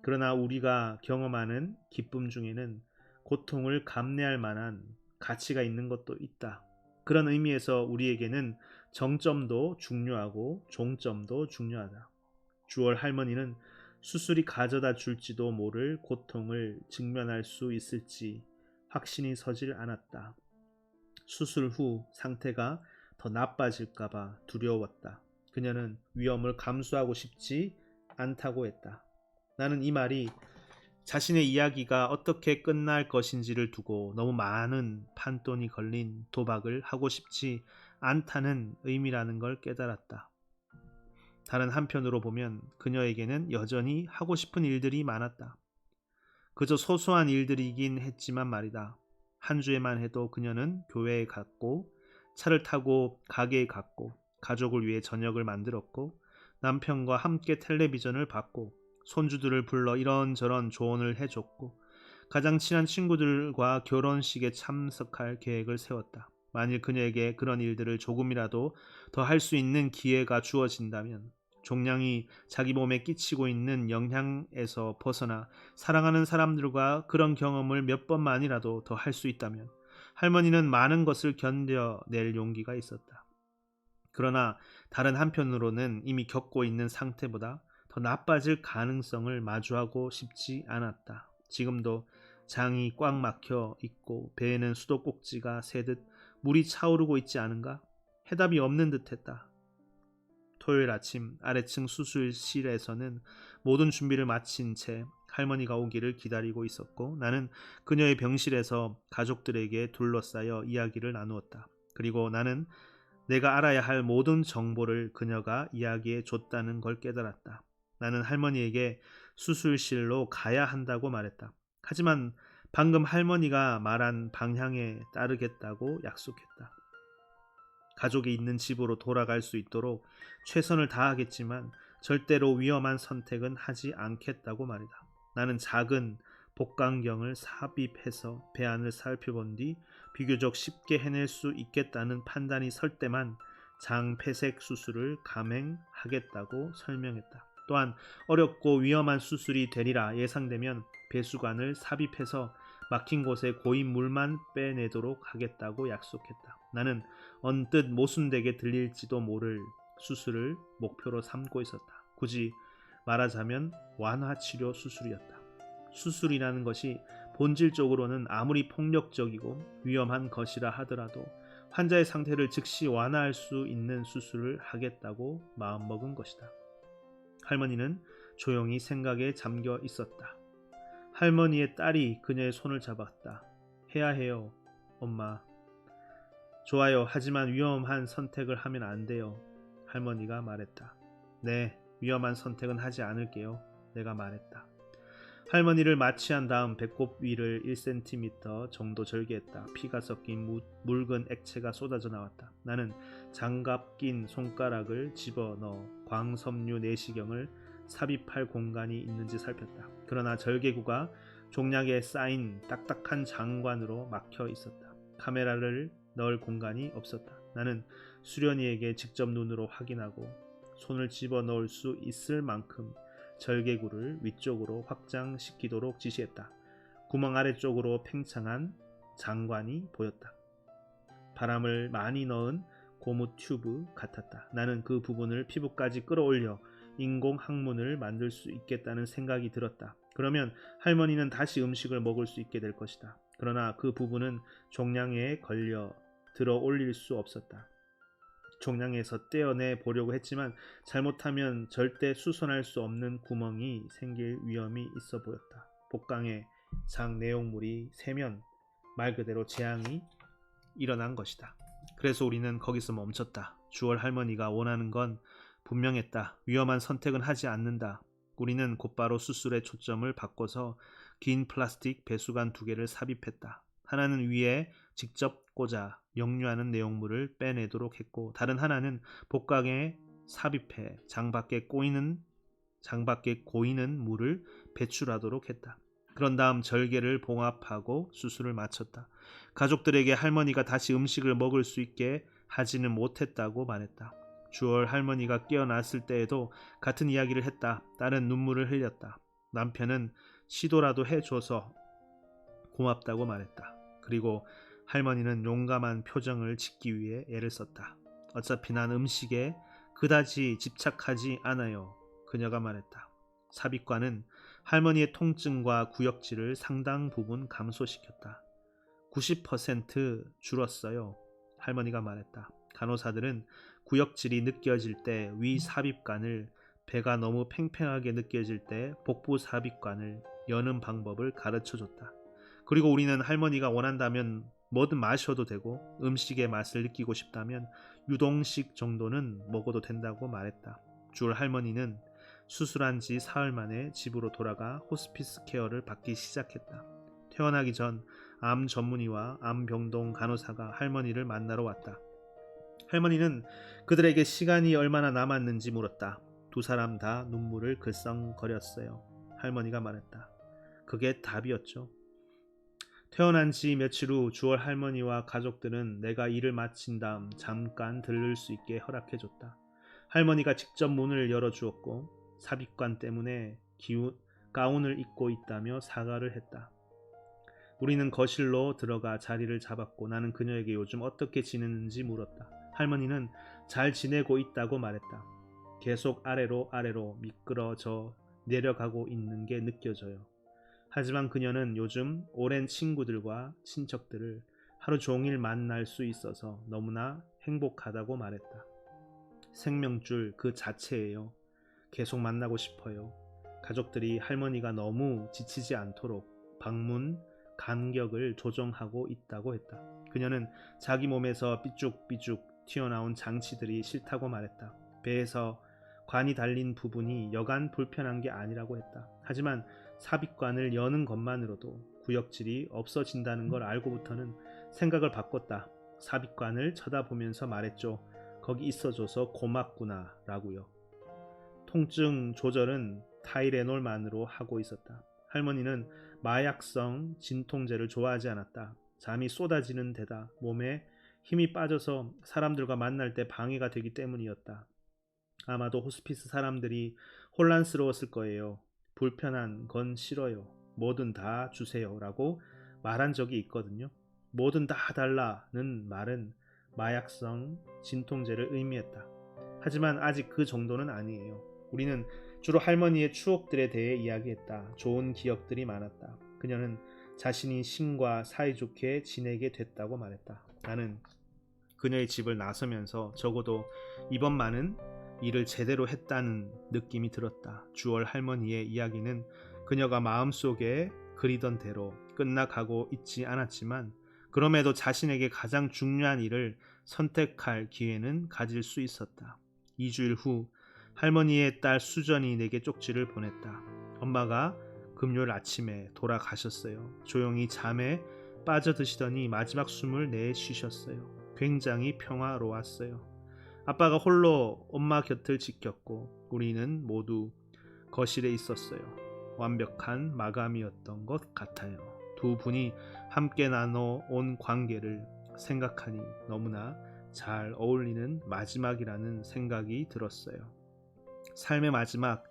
Speaker 1: 그러나 우리가 경험하는 기쁨 중에는 고통을 감내할 만한 가치가 있는 것도 있다. 그런 의미에서 우리에게는 정점도 중요하고 종점도 중요하다. 주얼 할머니는 수술이 가져다 줄지도 모를 고통을 직면할 수 있을지 확신이 서질 않았다. 수술 후 상태가 더 나빠질까봐 두려웠다. 그녀는 위험을 감수하고 싶지 않다고 했다. 나는 이 말이 자신의 이야기가 어떻게 끝날 것인지를 두고 너무 많은 판돈이 걸린 도박을 하고 싶지 않다는 의미라는 걸 깨달았다. 다른 한편으로 보면 그녀에게는 여전히 하고 싶은 일들이 많았다. 그저 소소한 일들이긴 했지만 말이다. 한 주에만 해도 그녀는 교회에 갔고 차를 타고 가게에 갔고 가족을 위해 저녁을 만들었고 남편과 함께 텔레비전을 봤고 손주들을 불러 이런저런 조언을 해줬고 가장 친한 친구들과 결혼식에 참석할 계획을 세웠다. 만일 그녀에게 그런 일들을 조금이라도 더 할 수 있는 기회가 주어진다면 종량이 자기 몸에 끼치고 있는 영향에서 벗어나 사랑하는 사람들과 그런 경험을 몇 번만이라도 더 할 수 있다면 할머니는 많은 것을 견뎌낼 용기가 있었다. 그러나 다른 한편으로는 이미 겪고 있는 상태보다 더 나빠질 가능성을 마주하고 싶지 않았다. 지금도 장이 꽉 막혀 있고 배에는 수도꼭지가 새듯 물이 차오르고 있지 않은가? 해답이 없는 듯했다. 토요일 아침 아래층 수술실에서는 모든 준비를 마친 채 할머니가 오기를 기다리고 있었고 나는 그녀의 병실에서 가족들에게 둘러싸여 이야기를 나누었다. 그리고 나는 내가 알아야 할 모든 정보를 그녀가 이야기해 줬다는 걸 깨달았다. 나는 할머니에게 수술실로 가야 한다고 말했다. 하지만 방금 할머니가 말한 방향에 따르겠다고 약속했다. 가족이 있는 집으로 돌아갈 수 있도록 최선을 다하겠지만 절대로 위험한 선택은 하지 않겠다고 말이다. 나는 작은 복강경을 삽입해서 배 안을 살펴본 뒤 비교적 쉽게 해낼 수 있겠다는 판단이 설 때만 장폐색 수술을 감행하겠다고 설명했다. 또한 어렵고 위험한 수술이 되리라 예상되면 배수관을 삽입해서 막힌 곳에 고인 물만 빼내도록 하겠다고 약속했다. 나는 언뜻 모순되게 들릴지도 모를 수술을 목표로 삼고 있었다. 굳이 말하자면 완화치료 수술이었다. 수술이라는 것이 본질적으로는 아무리 폭력적이고 위험한 것이라 하더라도 환자의 상태를 즉시 완화할 수 있는 수술을 하겠다고 마음먹은 것이다. 할머니는 조용히 생각에 잠겨 있었다. 할머니의 딸이 그녀의 손을 잡았다. 해야 해요, 엄마. 좋아요. 하지만 위험한 선택을 하면 안 돼요. 할머니가 말했다. 네, 위험한 선택은 하지 않을게요. 내가 말했다. 할머니를 마취한 다음 배꼽 위를 1cm 정도 절개했다. 피가 섞인 묽은 액체가 쏟아져 나왔다. 나는 장갑 낀 손가락을 집어넣어 광섬유 내시경을 삽입할 공간이 있는지 살폈다. 그러나 절개구가 종약에 쌓인 딱딱한 장관으로 막혀 있었다. 카메라를 넣을 공간이 없었다. 나는 수련이에게 직접 눈으로 확인하고 손을 집어넣을 수 있을 만큼 절개구를 위쪽으로 확장시키도록 지시했다. 구멍 아래쪽으로 팽창한 장관이 보였다. 바람을 많이 넣은 고무 튜브 같았다. 나는 그 부분을 피부까지 끌어올려 인공 항문을 만들 수 있겠다는 생각이 들었다. 그러면 할머니는 다시 음식을 먹을 수 있게 될 것이다. 그러나 그 부분은 종양에 걸려 들어 올릴 수 없었다. 종양에서 떼어내 보려고 했지만 잘못하면 절대 수선할 수 없는 구멍이 생길 위험이 있어 보였다. 복강에 장 내용물이 새면 말 그대로 재앙이 일어난 것이다. 그래서 우리는 거기서 멈췄다. 주월 할머니가 원하는 건 분명했다. 위험한 선택은 하지 않는다. 우리는 곧바로 수술의 초점을 바꿔서 긴 플라스틱 배수관 2개를 삽입했다. 하나는 위에 직접 꽂아 역류하는 내용물을 빼내도록 했고 다른 하나는 복강에 삽입해 장밖에 고이는 물을 배출하도록 했다. 그런 다음 절개를 봉합하고 수술을 마쳤다. 가족들에게 할머니가 다시 음식을 먹을 수 있게 하지는 못했다고 말했다. 주월 할머니가 깨어났을 때에도 같은 이야기를 했다. 딸은 눈물을 흘렸다. 남편은 시도라도 해줘서 고맙다고 말했다. 그리고 할머니는 용감한 표정을 짓기 위해 애를 썼다. 어차피 난 음식에 그다지 집착하지 않아요. 그녀가 말했다. 삽입관은 할머니의 통증과 구역질을 상당 부분 감소시켰다. 90% 줄었어요. 할머니가 말했다. 간호사들은 구역질이 느껴질 때 위 삽입관을, 배가 너무 팽팽하게 느껴질 때 복부 삽입관을 여는 방법을 가르쳐줬다. 그리고 우리는 할머니가 원한다면 뭐든 마셔도 되고 음식의 맛을 느끼고 싶다면 유동식 정도는 먹어도 된다고 말했다. 줄 할머니는 수술한 지 사흘 만에 집으로 돌아가 호스피스 케어를 받기 시작했다. 퇴원하기 전 암 전문의와 암병동 간호사가 할머니를 만나러 왔다. 할머니는 그들에게 시간이 얼마나 남았는지 물었다. 두 사람 다 눈물을 글썽거렸어요. 할머니가 말했다. 그게 답이었죠. 퇴원한 지 며칠 후 주월 할머니와 가족들은 내가 일을 마친 다음 잠깐 들를 수 있게 허락해줬다. 할머니가 직접 문을 열어주었고 삽입관 때문에 가운을 입고 있다며 사과를 했다. 우리는 거실로 들어가 자리를 잡았고 나는 그녀에게 요즘 어떻게 지내는지 물었다. 할머니는 잘 지내고 있다고 말했다. 계속 아래로 미끄러져 내려가고 있는 게 느껴져요. 하지만 그녀는 요즘 오랜 친구들과 친척들을 하루 종일 만날 수 있어서 너무나 행복하다고 말했다. 생명줄 그 자체예요. 계속 만나고 싶어요. 가족들이 할머니가 너무 지치지 않도록 방문 간격을 조정하고 있다고 했다. 그녀는 자기 몸에서 삐죽삐죽 튀어나온 장치들이 싫다고 말했다. 배에서 관이 달린 부분이 여간 불편한 게 아니라고 했다. 하지만 삽입관을 여는 것만으로도 구역질이 없어진다는 걸 알고부터는 생각을 바꿨다. 삽입관을 쳐다보면서 말했죠. 거기 있어줘서 고맙구나 라고요. 통증 조절은 타이레놀만으로 하고 있었다. 할머니는 마약성 진통제를 좋아하지 않았다. 잠이 쏟아지는 데다 몸에 힘이 빠져서 사람들과 만날 때 방해가 되기 때문이었다. 아마도 호스피스 사람들이 혼란스러웠을 거예요. 불편한 건 싫어요. 뭐든 다 주세요 라고 말한 적이 있거든요. 뭐든 다 달라는 말은 마약성 진통제를 의미했다. 하지만 아직 그 정도는 아니에요. 우리는 주로 할머니의 추억들에 대해 이야기했다. 좋은 기억들이 많았다. 그녀는 자신이 신과 사이좋게 지내게 됐다고 말했다. 나는 그녀의 집을 나서면서 적어도 이번만은 일을 제대로 했다는 느낌이 들었다. 주월 할머니의 이야기는 그녀가 마음속에 그리던 대로 끝나가고 있지 않았지만 그럼에도 자신에게 가장 중요한 일을 선택할 기회는 가질 수 있었다. 2주일 후 할머니의 딸 수전이 내게 쪽지를 보냈다. 엄마가 금요일 아침에 돌아가셨어요. 조용히 잠에 빠져드시더니 마지막 숨을 내쉬셨어요. 굉장히 평화로웠어요. 아빠가 홀로 엄마 곁을 지켰고 우리는 모두 거실에 있었어요. 완벽한 마감이었던 것 같아요. 두 분이 함께 나눠온 관계를 생각하니 너무나 잘 어울리는 마지막이라는 생각이 들었어요. 삶의 마지막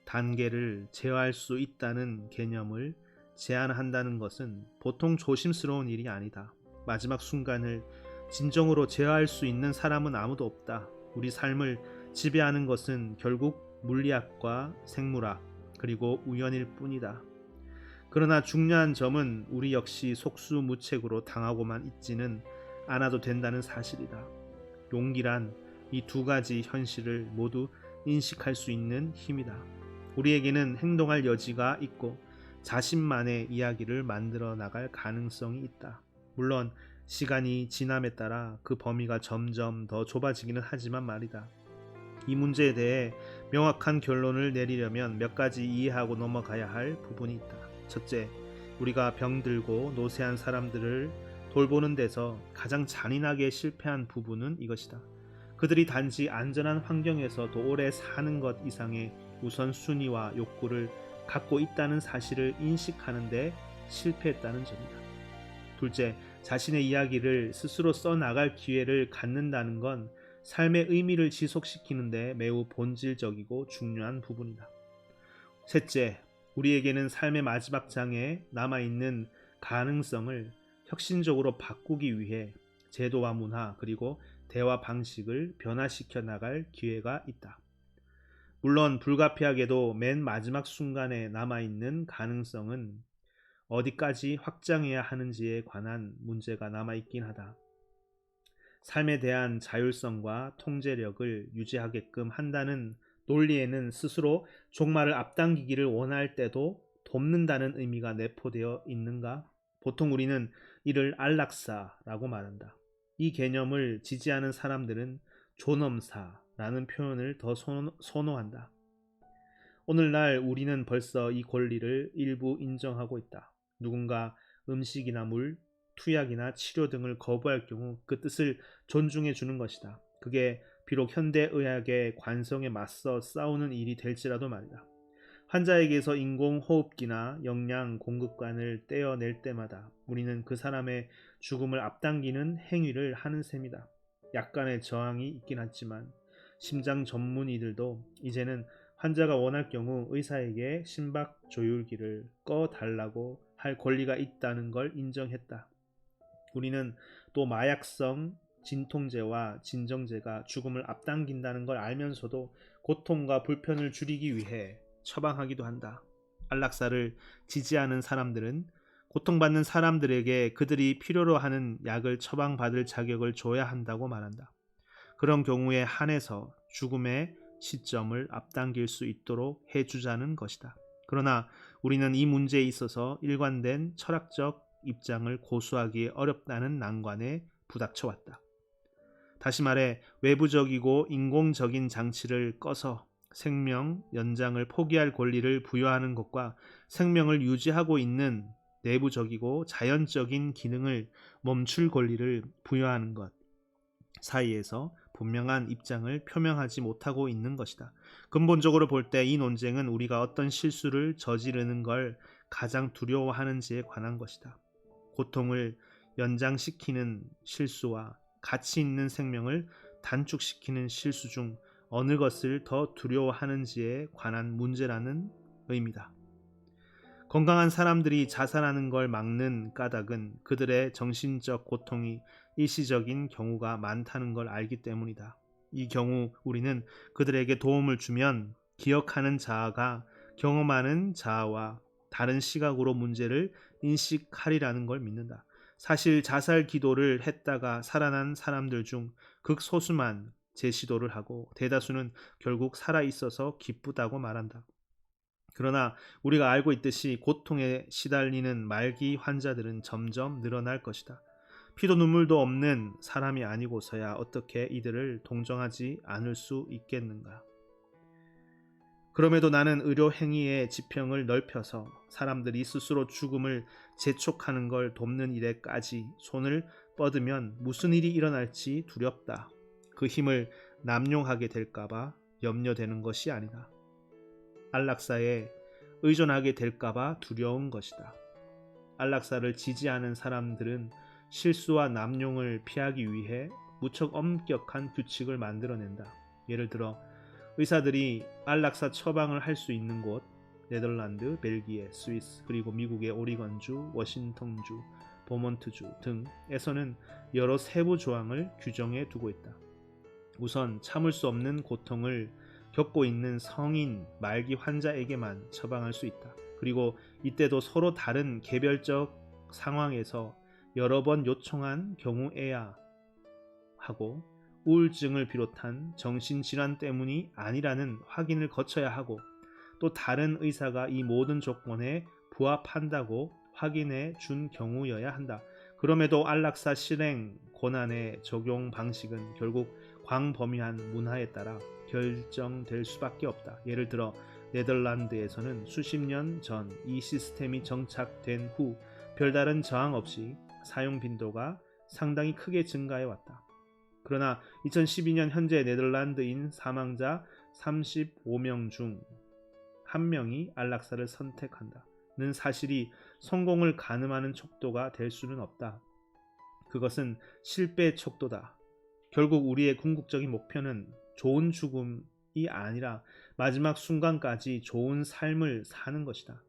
Speaker 1: 단계를 제어할 수 있다는 개념을 제안한다는 것은 보통 조심스러운 일이 아니다. 마지막 순간을 진정으로 제어할 수 있는 사람은 아무도 없다. 우리 삶을 지배하는 것은 결국 물리학과 생물학 그리고 우연일 뿐이다. 그러나 중요한 점은 우리 역시 속수무책으로 당하고만 있지는 않아도 된다는 사실이다. 용기란 이 두 가지 현실을 모두 인식할 수 있는 힘이다. 우리에게는 행동할 여지가 있고 자신만의 이야기를 만들어 나갈 가능성이 있다. 물론 시간이 지남에 따라 그 범위가 점점 더 좁아지기는 하지만 말이다. 이 문제에 대해 명확한 결론을 내리려면 몇 가지 이해하고 넘어가야 할 부분이 있다. 첫째, 우리가 병들고 노쇠한 사람들을 돌보는 데서 가장 잔인하게 실패한 부분은 이것이다. 그들이 단지 안전한 환경에서 더 오래 사는 것 이상의 우선순위와 욕구를 갖고 있다는 사실을 인식하는 데 실패했다는 점이다. 둘째, 자신의 이야기를 스스로 써나갈 기회를 갖는다는 건 삶의 의미를 지속시키는 데 매우 본질적이고 중요한 부분이다. 셋째, 우리에게는 삶의 마지막 장에 남아있는 가능성을 혁신적으로 바꾸기 위해 제도와 문화 그리고 대화 방식을 변화시켜 나갈 기회가 있다. 물론 불가피하게도 맨 마지막 순간에 남아있는 가능성은 어디까지 확장해야 하는지에 관한 문제가 남아있긴 하다. 삶에 대한 자율성과 통제력을 유지하게끔 한다는 논리에는 스스로 종말을 앞당기기를 원할 때도 돕는다는 의미가 내포되어 있는가? 보통 우리는 이를 안락사라고 말한다. 이 개념을 지지하는 사람들은 존엄사 라는 표현을 더 선호한다. 오늘날 우리는 벌써 이 권리를 일부 인정하고 있다. 누군가 음식이나 물, 투약이나 치료 등을 거부할 경우 그 뜻을 존중해 주는 것이다. 그게 비록 현대의학의 관성에 맞서 싸우는 일이 될지라도 말이다. 환자에게서 인공호흡기나 영양 공급관을 떼어낼 때마다 우리는 그 사람의 죽음을 앞당기는 행위를 하는 셈이다. 약간의 저항이 있긴 하지만 심장 전문의들도 이제는 환자가 원할 경우 의사에게 심박 조율기를 꺼달라고 할 권리가 있다는 걸 인정했다. 우리는 또 마약성 진통제와 진정제가 죽음을 앞당긴다는 걸 알면서도 고통과 불편을 줄이기 위해 처방하기도 한다. 안락사를 지지하는 사람들은 고통받는 사람들에게 그들이 필요로 하는 약을 처방받을 자격을 줘야 한다고 말한다. 그런 경우에 한해서 죽음의 시점을 앞당길 수 있도록 해주자는 것이다. 그러나 우리는 이 문제에 있어서 일관된 철학적 입장을 고수하기 어렵다는 난관에 부닥쳐왔다. 다시 말해 외부적이고 인공적인 장치를 꺼서 생명 연장을 포기할 권리를 부여하는 것과 생명을 유지하고 있는 내부적이고 자연적인 기능을 멈출 권리를 부여하는 것 사이에서 분명한 입장을 표명하지 못하고 있는 것이다. 근본적으로 볼 때 이 논쟁은 우리가 어떤 실수를 저지르는 걸 가장 두려워하는지에 관한 것이다. 고통을 연장시키는 실수와 가치 있는 생명을 단축시키는 실수 중 어느 것을 더 두려워하는지에 관한 문제라는 의미다. 건강한 사람들이 자살하는 걸 막는 까닭은 그들의 정신적 고통이 일시적인 경우가 많다는 걸 알기 때문이다. 이 경우 우리는 그들에게 도움을 주면 기억하는 자아가 경험하는 자아와 다른 시각으로 문제를 인식하리라는 걸 믿는다. 사실 자살 기도를 했다가 살아난 사람들 중 극소수만 재시도를 하고 대다수는 결국 살아있어서 기쁘다고 말한다. 그러나 우리가 알고 있듯이 고통에 시달리는 말기 환자들은 점점 늘어날 것이다. 피도 눈물도 없는 사람이 아니고서야 어떻게 이들을 동정하지 않을 수 있겠는가. 그럼에도 나는 의료 행위의 지평을 넓혀서 사람들이 스스로 죽음을 재촉하는 걸 돕는 일에까지 손을 뻗으면 무슨 일이 일어날지 두렵다. 그 힘을 남용하게 될까봐 염려되는 것이 아니다. 안락사에 의존하게 될까봐 두려운 것이다. 안락사를 지지하는 사람들은 실수와 남용을 피하기 위해 무척 엄격한 규칙을 만들어낸다. 예를 들어 의사들이 안락사 처방을 할 수 있는 곳 네덜란드, 벨기에, 스위스, 그리고 미국의 오리건주, 워싱턴주, 버몬트주 등에서는 여러 세부 조항을 규정해 두고 있다. 우선 참을 수 없는 고통을 겪고 있는 성인 말기 환자에게만 처방할 수 있다. 그리고 이때도 서로 다른 개별적 상황에서 여러 번 요청한 경우에야 하고 우울증을 비롯한 정신질환 때문이 아니라는 확인을 거쳐야 하고 또 다른 의사가 이 모든 조건에 부합한다고 확인해 준 경우여야 한다. 그럼에도 안락사 실행 권한의 적용 방식은 결국 광범위한 문화에 따라 결정될 수밖에 없다. 예를 들어 네덜란드에서는 수십 년 전 이 시스템이 정착된 후 별다른 저항 없이 사용 빈도가 상당히 크게 증가해 왔다. 그러나 2012년 현재 네덜란드인 사망자 35명 중 1명이 안락사를 선택한다는 사실이 성공을 가늠하는 척도가 될 수는 없다. 그것은 실패의 척도다. 결국 우리의 궁극적인 목표는 좋은 죽음이 아니라 마지막 순간까지 좋은 삶을 사는 것이다.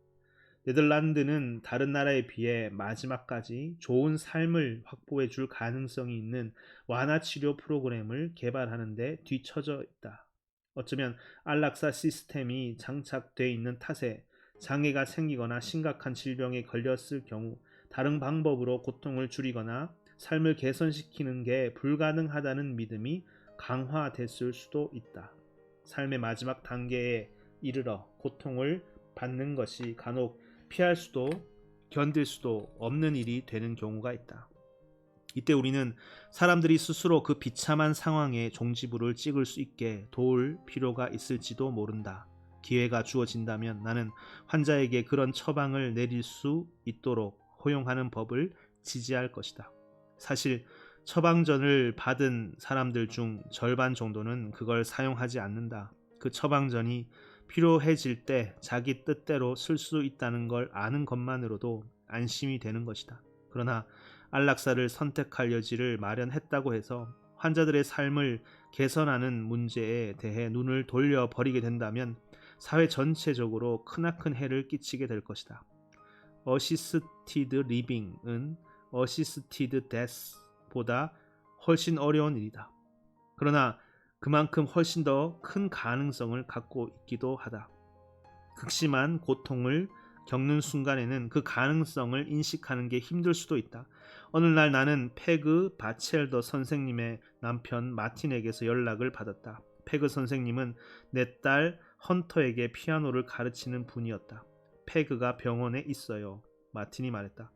Speaker 1: 네덜란드는 다른 나라에 비해 마지막까지 좋은 삶을 확보해 줄 가능성이 있는 완화 치료 프로그램을 개발하는 데 뒤처져 있다. 어쩌면 안락사 시스템이 장착돼 있는 탓에 장애가 생기거나 심각한 질병에 걸렸을 경우 다른 방법으로 고통을 줄이거나 삶을 개선시키는 게 불가능하다는 믿음이 강화됐을 수도 있다. 삶의 마지막 단계에 이르러 고통을 받는 것이 간혹 피할 수도 견딜 수도 없는 일이 되는 경우가 있다. 이때 우리는 사람들이 스스로 그 비참한 상황에 종지부를 찍을 수 있게 도울 필요가 있을지도 모른다. 기회가 주어진다면 나는 환자에게 그런 처방을 내릴 수 있도록 허용하는 법을 지지할 것이다. 사실 처방전을 받은 사람들 중 절반 정도는 그걸 사용하지 않는다. 그 처방전이 필요해질 때 자기 뜻대로 쓸 수 있다는 걸 아는 것만으로도 안심이 되는 것이다. 그러나 안락사를 선택할 여지를 마련했다고 해서 환자들의 삶을 개선하는 문제에 대해 눈을 돌려버리게 된다면 사회 전체적으로 크나큰 해를 끼치게 될 것이다. 어시스티드 리빙은 어시스티드 데스보다 훨씬 어려운 일이다. 그러나 그만큼 훨씬 더 큰 가능성을 갖고 있기도 하다. 극심한 고통을 겪는 순간에는 그 가능성을 인식하는 게 힘들 수도 있다. 어느 날 나는 페그 바첼더 선생님의 남편 마틴에게서 연락을 받았다. 페그 선생님은 내 딸 헌터에게 피아노를 가르치는 분이었다. 페그가 병원에 있어요. 마틴이 말했다.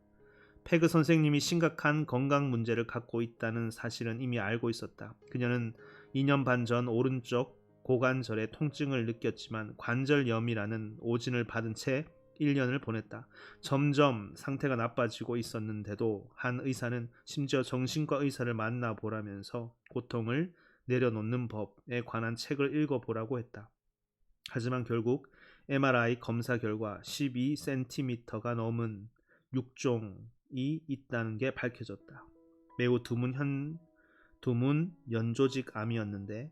Speaker 1: 페그 선생님이 심각한 건강 문제를 갖고 있다는 사실은 이미 알고 있었다. 그녀는 2년 반 전 오른쪽 고관절에 통증을 느꼈지만 관절염이라는 오진을 받은 채 1년을 보냈다. 점점 상태가 나빠지고 있었는데도 한 의사는 심지어 정신과 의사를 만나보라면서 고통을 내려놓는 법에 관한 책을 읽어보라고 했다. 하지만 결국 MRI 검사 결과 12cm가 넘은 육종이 있다는 게 밝혀졌다. 매우 드문 연조직 암이었는데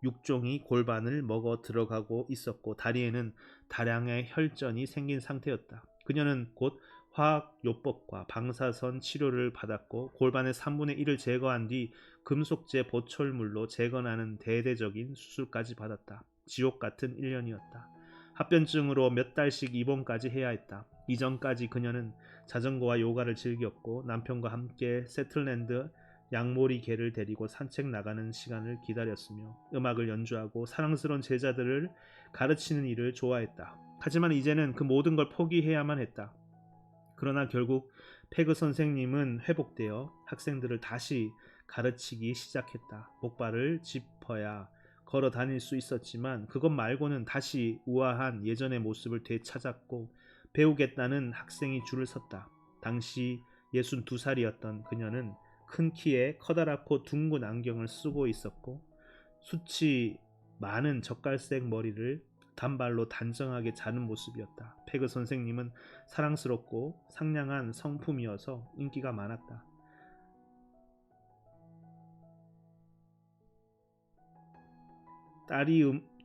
Speaker 1: 육종이 골반을 먹어 들어가고 있었고 다리에는 다량의 혈전이 생긴 상태였다. 그녀는 곧 화학요법과 방사선 치료를 받았고 골반의 3분의 1을 제거한 뒤 금속제 보철물로 재건하는 대대적인 수술까지 받았다. 지옥 같은 1년이었다. 합병증으로 몇 달씩 입원까지 해야 했다. 이전까지 그녀는 자전거와 요가를 즐겼고 남편과 함께 세틀랜드 양모리 개를 데리고 산책 나가는 시간을 기다렸으며 음악을 연주하고 사랑스러운 제자들을 가르치는 일을 좋아했다. 하지만 이제는 그 모든 걸 포기해야만 했다. 그러나 결국 페그 선생님은 회복되어 학생들을 다시 가르치기 시작했다. 목발을 짚어야 걸어 다닐 수 있었지만 그것 말고는 다시 우아한 예전의 모습을 되찾았고 배우겠다는 학생이 줄을 섰다. 당시 62살이었던 그녀는 큰 키에 커다랗고 둥근 안경을 쓰고 있었고 숱이 많은 젓갈색 머리를 단발로 단정하게 자른 모습이었다. 페그 선생님은 사랑스럽고 상냥한 성품이어서 인기가 많았다.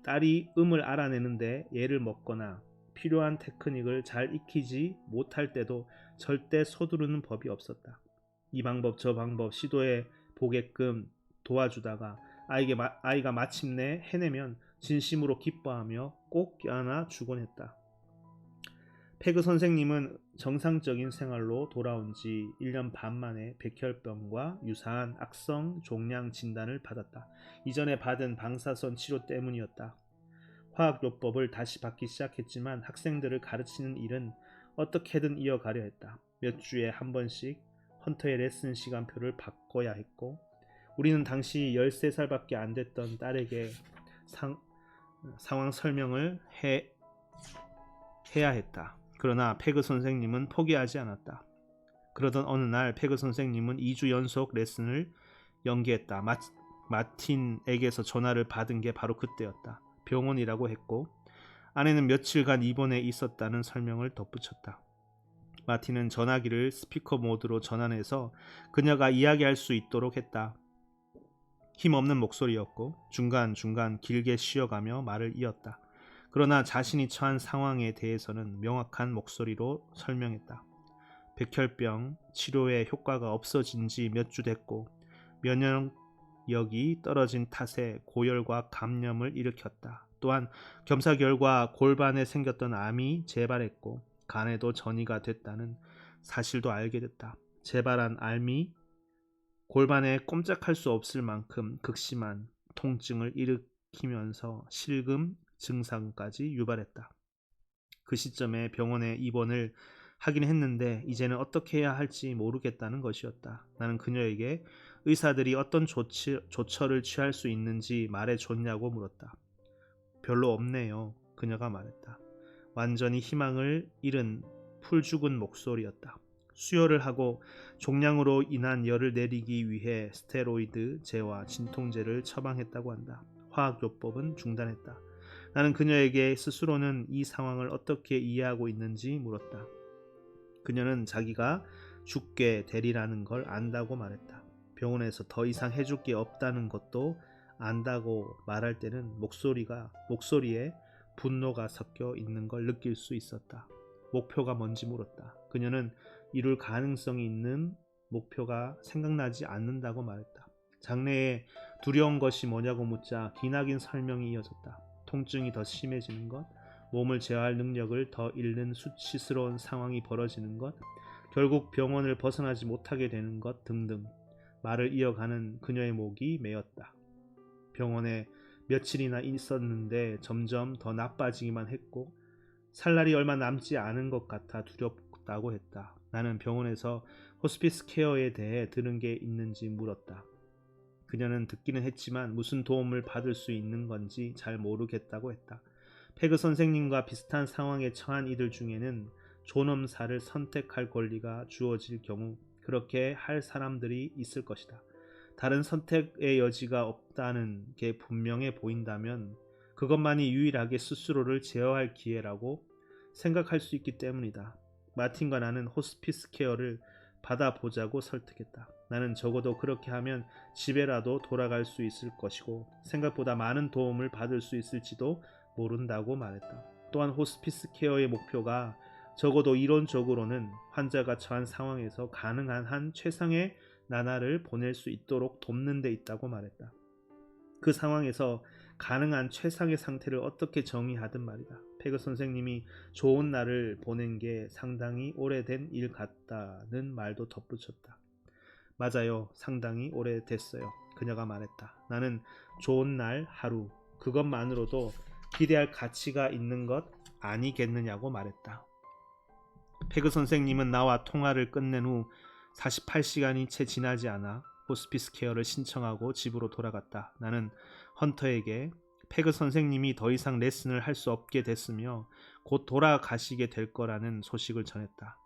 Speaker 1: 딸이 음을 알아내는데 애를 먹거나 필요한 테크닉을 잘 익히지 못할 때도 절대 서두르는 법이 없었다. 이 방법 저 방법 시도해 보게끔 도와주다가 아이가 마침내 해내면 진심으로 기뻐하며 꼭 껴안아 주곤 했다. 페그 선생님은 정상적인 생활로 돌아온 지 1년 반 만에 백혈병과 유사한 악성 종양 진단을 받았다. 이전에 받은 방사선 치료 때문이었다. 화학요법을 다시 받기 시작했지만 학생들을 가르치는 일은 어떻게든 이어가려 했다. 몇 주에 한 번씩 헌터의 레슨 시간표를 바꿔야 했고 우리는 당시 13살밖에 안 됐던 딸에게 상황 설명을 해야 했다. 그러나 페그 선생님은 포기하지 않았다. 그러던 어느 날 페그 선생님은 2주 연속 레슨을 연기했다. 마틴에게서 전화를 받은 게 바로 그때였다. 병원이라고 했고 아내는 며칠간 입원해 있었다는 설명을 덧붙였다. 마틴은 전화기를 스피커 모드로 전환해서 그녀가 이야기할 수 있도록 했다. 힘없는 목소리였고 중간중간 길게 쉬어가며 말을 이었다. 그러나 자신이 처한 상황에 대해서는 명확한 목소리로 설명했다. 백혈병 치료의 효과가 없어진 지 몇 주 됐고 면역력이 떨어진 탓에 고열과 감염을 일으켰다. 또한 검사 결과 골반에 생겼던 암이 재발했고 간에도 전이가 됐다는 사실도 알게 됐다. 재발한 암이 골반에 꼼짝할 수 없을 만큼 극심한 통증을 일으키면서 실금 증상까지 유발했다. 그 시점에 병원에 입원을 하긴 했는데 이제는 어떻게 해야 할지 모르겠다는 것이었다. 나는 그녀에게 의사들이 어떤 조처를 취할 수 있는지 말해줬냐고 물었다. 별로 없네요. 그녀가 말했다. 완전히 희망을 잃은 풀죽은 목소리였다. 수혈을 하고 종양으로 인한 열을 내리기 위해 스테로이드, 제와 진통제를 처방했다고 한다. 화학요법은 중단했다. 나는 그녀에게 스스로는 이 상황을 어떻게 이해하고 있는지 물었다. 그녀는 자기가 죽게 되리라는 걸 안다고 말했다. 병원에서 더 이상 해줄 게 없다는 것도 안다고 말할 때는 목소리에 분노가 섞여 있는 걸 느낄 수 있었다. 목표가 뭔지 물었다. 그녀는 이룰 가능성이 있는 목표가 생각나지 않는다고 말했다. 장래에 두려운 것이 뭐냐고 묻자 기나긴 설명이 이어졌다. 통증이 더 심해지는 것, 몸을 제어할 능력을 더 잃는 수치스러운 상황이 벌어지는 것, 결국 병원을 벗어나지 못하게 되는 것 등등. 말을 이어가는 그녀의 목이 메었다. 병원에 며칠이나 있었는데 점점 더 나빠지기만 했고 살 날이 얼마 남지 않은 것 같아 두렵다고 했다. 나는 병원에서 호스피스 케어에 대해 들은 게 있는지 물었다. 그녀는 듣기는 했지만 무슨 도움을 받을 수 있는 건지 잘 모르겠다고 했다. 페그 선생님과 비슷한 상황에 처한 이들 중에는 존엄사를 선택할 권리가 주어질 경우 그렇게 할 사람들이 있을 것이다. 다른 선택의 여지가 없다는 게 분명해 보인다면 그것만이 유일하게 스스로를 제어할 기회라고 생각할 수 있기 때문이다. 마틴과 나는 호스피스 케어를 받아보자고 설득했다. 나는 적어도 그렇게 하면 집에라도 돌아갈 수 있을 것이고 생각보다 많은 도움을 받을 수 있을지도 모른다고 말했다. 또한 호스피스 케어의 목표가 적어도 이론적으로는 환자가 처한 상황에서 가능한 한 최상의 나날을 보낼 수 있도록 돕는 데 있다고 말했다. 그 상황에서 가능한 최상의 상태를 어떻게 정의하든 말이다. 페그 선생님이 좋은 날을 보낸 게 상당히 오래된 일 같다는 말도 덧붙였다. 맞아요. 상당히 오래됐어요. 그녀가 말했다. 나는 좋은 날 하루 그것만으로도 기대할 가치가 있는 것 아니겠느냐고 말했다. 페그 선생님은 나와 통화를 끝낸 후 48시간이 채 지나지 않아 호스피스 케어를 신청하고 집으로 돌아갔다. 나는 헌터에게 페그 선생님이 더 이상 레슨을 할 수 없게 됐으며 곧 돌아가시게 될 거라는 소식을 전했다.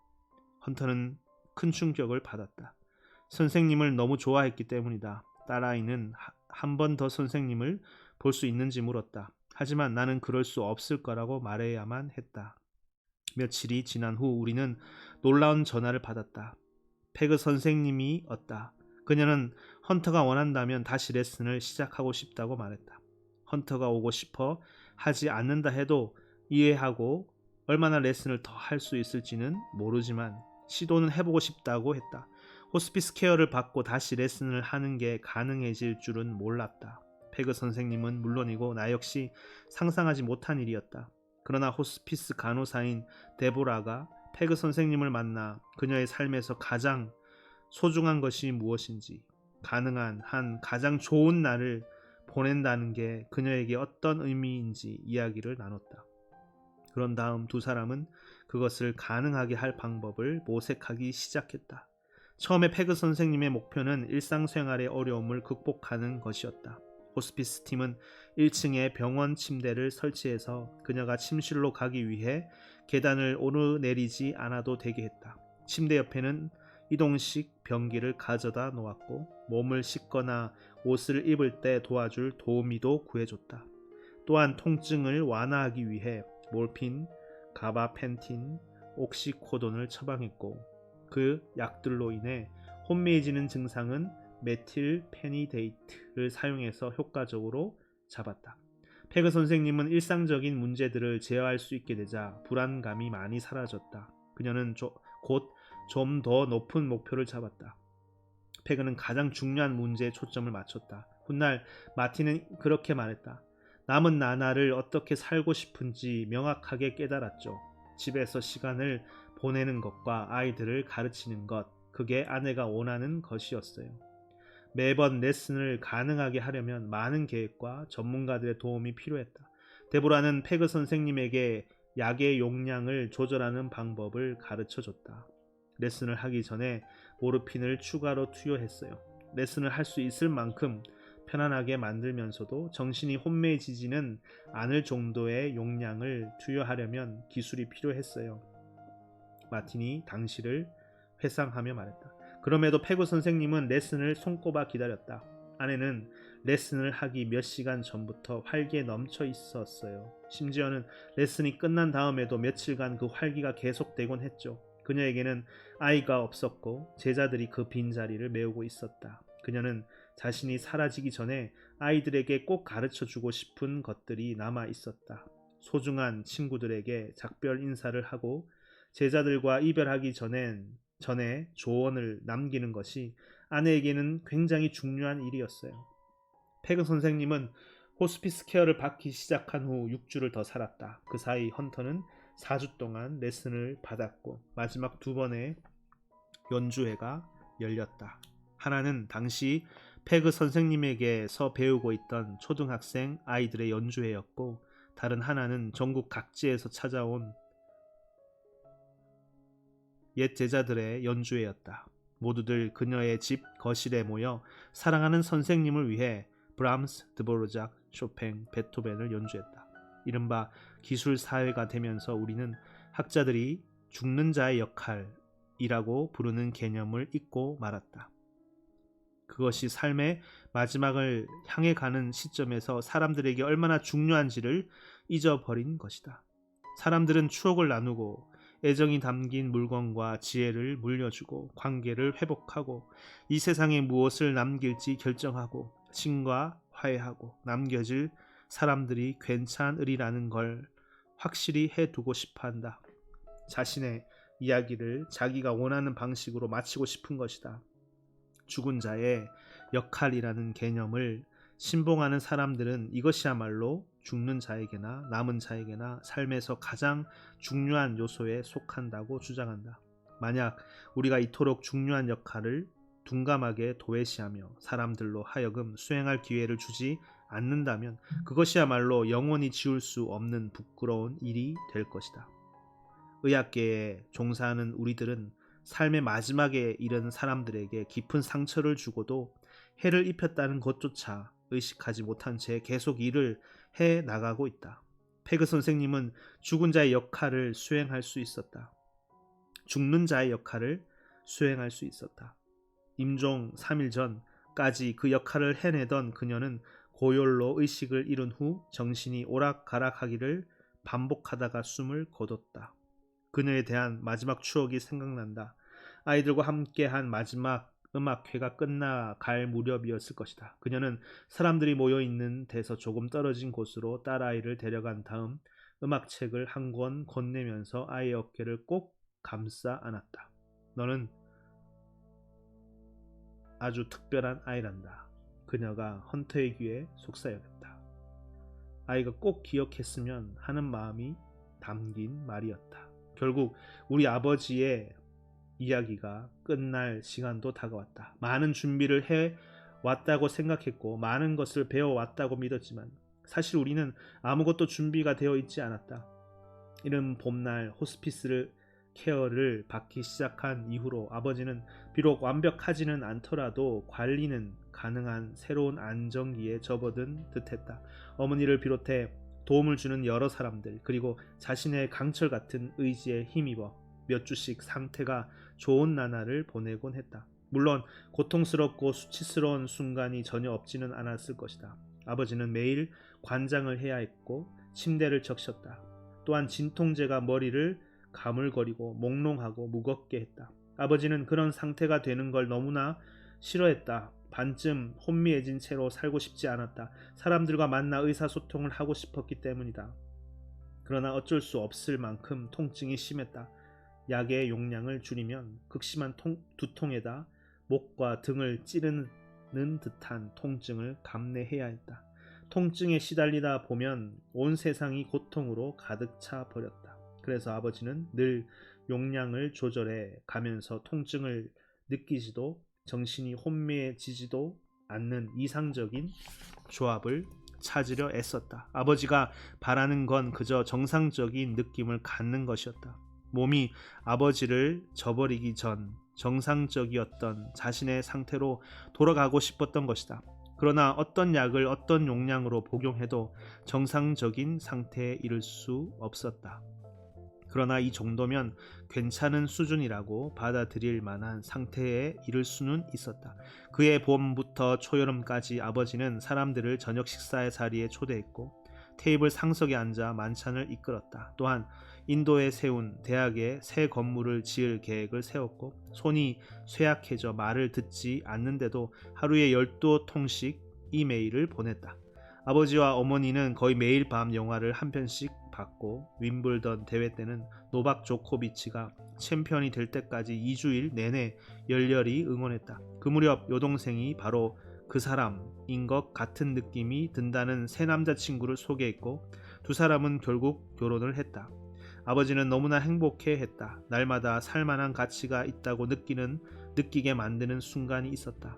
Speaker 1: 헌터는 큰 충격을 받았다. 선생님을 너무 좋아했기 때문이다. 딸아이는 한 번 더 선생님을 볼 수 있는지 물었다. 하지만 나는 그럴 수 없을 거라고 말해야만 했다. 며칠이 지난 후 우리는 놀라운 전화를 받았다. 페그 선생님이 왔다. 그녀는 헌터가 원한다면 다시 레슨을 시작하고 싶다고 말했다. 헌터가 오고 싶어 하지 않는다 해도 이해하고 얼마나 레슨을 더 할 수 있을지는 모르지만 시도는 해보고 싶다고 했다. 호스피스 케어를 받고 다시 레슨을 하는 게 가능해질 줄은 몰랐다. 페그 선생님은 물론이고 나 역시 상상하지 못한 일이었다. 그러나 호스피스 간호사인 데보라가 페그 선생님을 만나 그녀의 삶에서 가장 소중한 것이 무엇인지, 가능한 한 가장 좋은 날을 보낸다는 게 그녀에게 어떤 의미인지 이야기를 나눴다. 그런 다음 두 사람은 그것을 가능하게 할 방법을 모색하기 시작했다. 처음에 페그 선생님의 목표는 일상생활의 어려움을 극복하는 것이었다. 호스피스 팀은 1층에 병원 침대를 설치해서 그녀가 침실로 가기 위해 계단을 오르내리지 않아도 되게 했다. 침대 옆에는 이동식 변기를 가져다 놓았고 몸을 씻거나 옷을 입을 때 도와줄 도우미도 구해줬다. 또한 통증을 완화하기 위해 몰핀, 가바펜틴, 옥시코돈을 처방했고 그 약들로 인해 혼미해지는 증상은 메틸페니데이트를 사용해서 효과적으로 잡았다. 페그 선생님은 일상적인 문제들을 제어할 수 있게 되자 불안감이 많이 사라졌다. 그녀는 곧 좀 더 높은 목표를 잡았다. 페그는 가장 중요한 문제에 초점을 맞췄다. 훗날 마틴은 그렇게 말했다. 남은 나날을 어떻게 살고 싶은지 명확하게 깨달았죠. 집에서 시간을 보내는 것과 아이들을 가르치는 것, 그게 아내가 원하는 것이었어요. 매번 레슨을 가능하게 하려면 많은 계획과 전문가들의 도움이 필요했다. 데보라는 페그 선생님에게 약의 용량을 조절하는 방법을 가르쳐 줬다. 레슨을 하기 전에 모르핀을 추가로 투여했어요. 레슨을 할 수 있을 만큼 편안하게 만들면서도 정신이 혼미해지지는 않을 정도의 용량을 투여하려면 기술이 필요했어요. 마틴이 당시를 회상하며 말했다. 그럼에도 페그 선생님은 레슨을 손꼽아 기다렸다. 아내는 레슨을 하기 몇 시간 전부터 활기에 넘쳐 있었어요. 심지어는 레슨이 끝난 다음에도 며칠간 그 활기가 계속되곤 했죠. 그녀에게는 아이가 없었고 제자들이 그 빈자리를 메우고 있었다. 그녀는 자신이 사라지기 전에 아이들에게 꼭 가르쳐주고 싶은 것들이 남아 있었다. 소중한 친구들에게 작별 인사를 하고 제자들과 이별하기 전에 조언을 남기는 것이 아내에게는 굉장히 중요한 일이었어요. 페그 선생님은 호스피스 케어를 받기 시작한 후 6주를 더 살았다. 그 사이 헌터는 4주 동안 레슨을 받았고 마지막 2번의 연주회가 열렸다. 하나는 당시 페그 선생님에게서 배우고 있던 초등학생 아이들의 연주회였고 다른 하나는 전국 각지에서 찾아온 옛 제자들의 연주회였다. 모두들 그녀의 집 거실에 모여 사랑하는 선생님을 위해 브람스, 드보르작, 쇼팽, 베토벤을 연주했다. 이른바 기술 사회가 되면서 우리는 학자들이 죽는 자의 역할이라고 부르는 개념을 잊고 말았다. 그것이 삶의 마지막을 향해 가는 시점에서 사람들에게 얼마나 중요한지를 잊어버린 것이다. 사람들은 추억을 나누고 애정이 담긴 물건과 지혜를 물려주고 관계를 회복하고 이 세상에 무엇을 남길지 결정하고 신과 화해하고 남겨질 사람들이 괜찮으리라는 걸 확실히 해두고 싶어한다. 자신의 이야기를 자기가 원하는 방식으로 마치고 싶은 것이다. 죽은 자의 역할이라는 개념을 신봉하는 사람들은 이것이야말로 죽는 자에게나 남은 자에게나 삶에서 가장 중요한 요소에 속한다고 주장한다. 만약 우리가 이토록 중요한 역할을 둔감하게 도외시하며 사람들로 하여금 수행할 기회를 주지 않는다면 그것이야말로 영원히 지울 수 없는 부끄러운 일이 될 것이다. 의학계에 종사하는 우리들은 삶의 마지막에 이른 사람들에게 깊은 상처를 주고도 해를 입혔다는 것조차 의식하지 못한 채 계속 일을 해 나가고 있다. 페그 선생님은 죽은 자의 역할을 수행할 수 있었다. 죽는 자의 역할을 수행할 수 있었다. 임종 3일 전까지 그 역할을 해내던 그녀는 고열로 의식을 잃은 후 정신이 오락가락하기를 반복하다가 숨을 거뒀다. 그녀에 대한 마지막 추억이 생각난다. 아이들과 함께한 마지막 음악회가 끝나갈 무렵이었을 것이다. 그녀는 사람들이 모여있는 데서 조금 떨어진 곳으로 딸아이를 데려간 다음 음악책을 한 권 건네면서 아이의 어깨를 꼭 감싸 안았다. 너는 아주 특별한 아이란다. 그녀가 헌터의 귀에 속삭였다. 아이가 꼭 기억했으면 하는 마음이 담긴 말이었다. 결국 우리 아버지의 이야기가 끝날 시간도 다가왔다. 많은 준비를 해왔다고 생각했고 많은 것을 배워왔다고 믿었지만 사실 우리는 아무것도 준비가 되어 있지 않았다. 이른 봄날 호스피스 케어를 받기 시작한 이후로 아버지는 비록 완벽하지는 않더라도 관리는 가능한 새로운 안정기에 접어든 듯했다. 어머니를 비롯해 도움을 주는 여러 사람들 그리고 자신의 강철 같은 의지에 힘입어 몇 주씩 상태가 좋은 나날을 보내곤 했다. 물론 고통스럽고 수치스러운 순간이 전혀 없지는 않았을 것이다. 아버지는 매일 관장을 해야 했고 침대를 적셨다. 또한 진통제가 머리를 가물거리고 몽롱하고 무겁게 했다. 아버지는 그런 상태가 되는 걸 너무나 싫어했다. 반쯤 혼미해진 채로 살고 싶지 않았다. 사람들과 만나 의사소통을 하고 싶었기 때문이다. 그러나 어쩔 수 없을 만큼 통증이 심했다. 약의 용량을 줄이면 극심한 두통에다 목과 등을 찌르는 듯한 통증을 감내해야 했다. 통증에 시달리다 보면 온 세상이 고통으로 가득 차 버렸다. 그래서 아버지는 늘 용량을 조절해 가면서 통증을 느끼지도 정신이 혼미해지지도 않는 이상적인 조합을 찾으려 애썼다. 아버지가 바라는 건 그저 정상적인 느낌을 갖는 것이었다. 몸이 아버지를 저버리기 전 정상적이었던 자신의 상태로 돌아가고 싶었던 것이다. 그러나 어떤 약을 어떤 용량으로 복용해도 정상적인 상태에 이를 수 없었다. 그러나 이 정도면 괜찮은 수준이라고 받아들일 만한 상태에 이를 수는 있었다. 그해 봄부터 초여름까지 아버지는 사람들을 저녁 식사의 자리에 초대했고 테이블 상석에 앉아 만찬을 이끌었다. 또한 인도에 세운 대학에 새 건물을 지을 계획을 세웠고 손이 쇠약해져 말을 듣지 않는데도 하루에 12통씩 이메일을 보냈다. 아버지와 어머니는 거의 매일 밤 영화를 한 편씩 봤고 윈블던 대회 때는 노박 조코비치가 챔피언이 될 때까지 2주일 내내 열렬히 응원했다. 그 무렵 여동생이 바로 그 사람인 것 같은 느낌이 든다는 새 남자친구를 소개했고 두 사람은 결국 결혼을 했다. 아버지는 너무나 행복해했다. 날마다 살만한 가치가 있다고 느끼게 만드는 순간이 있었다.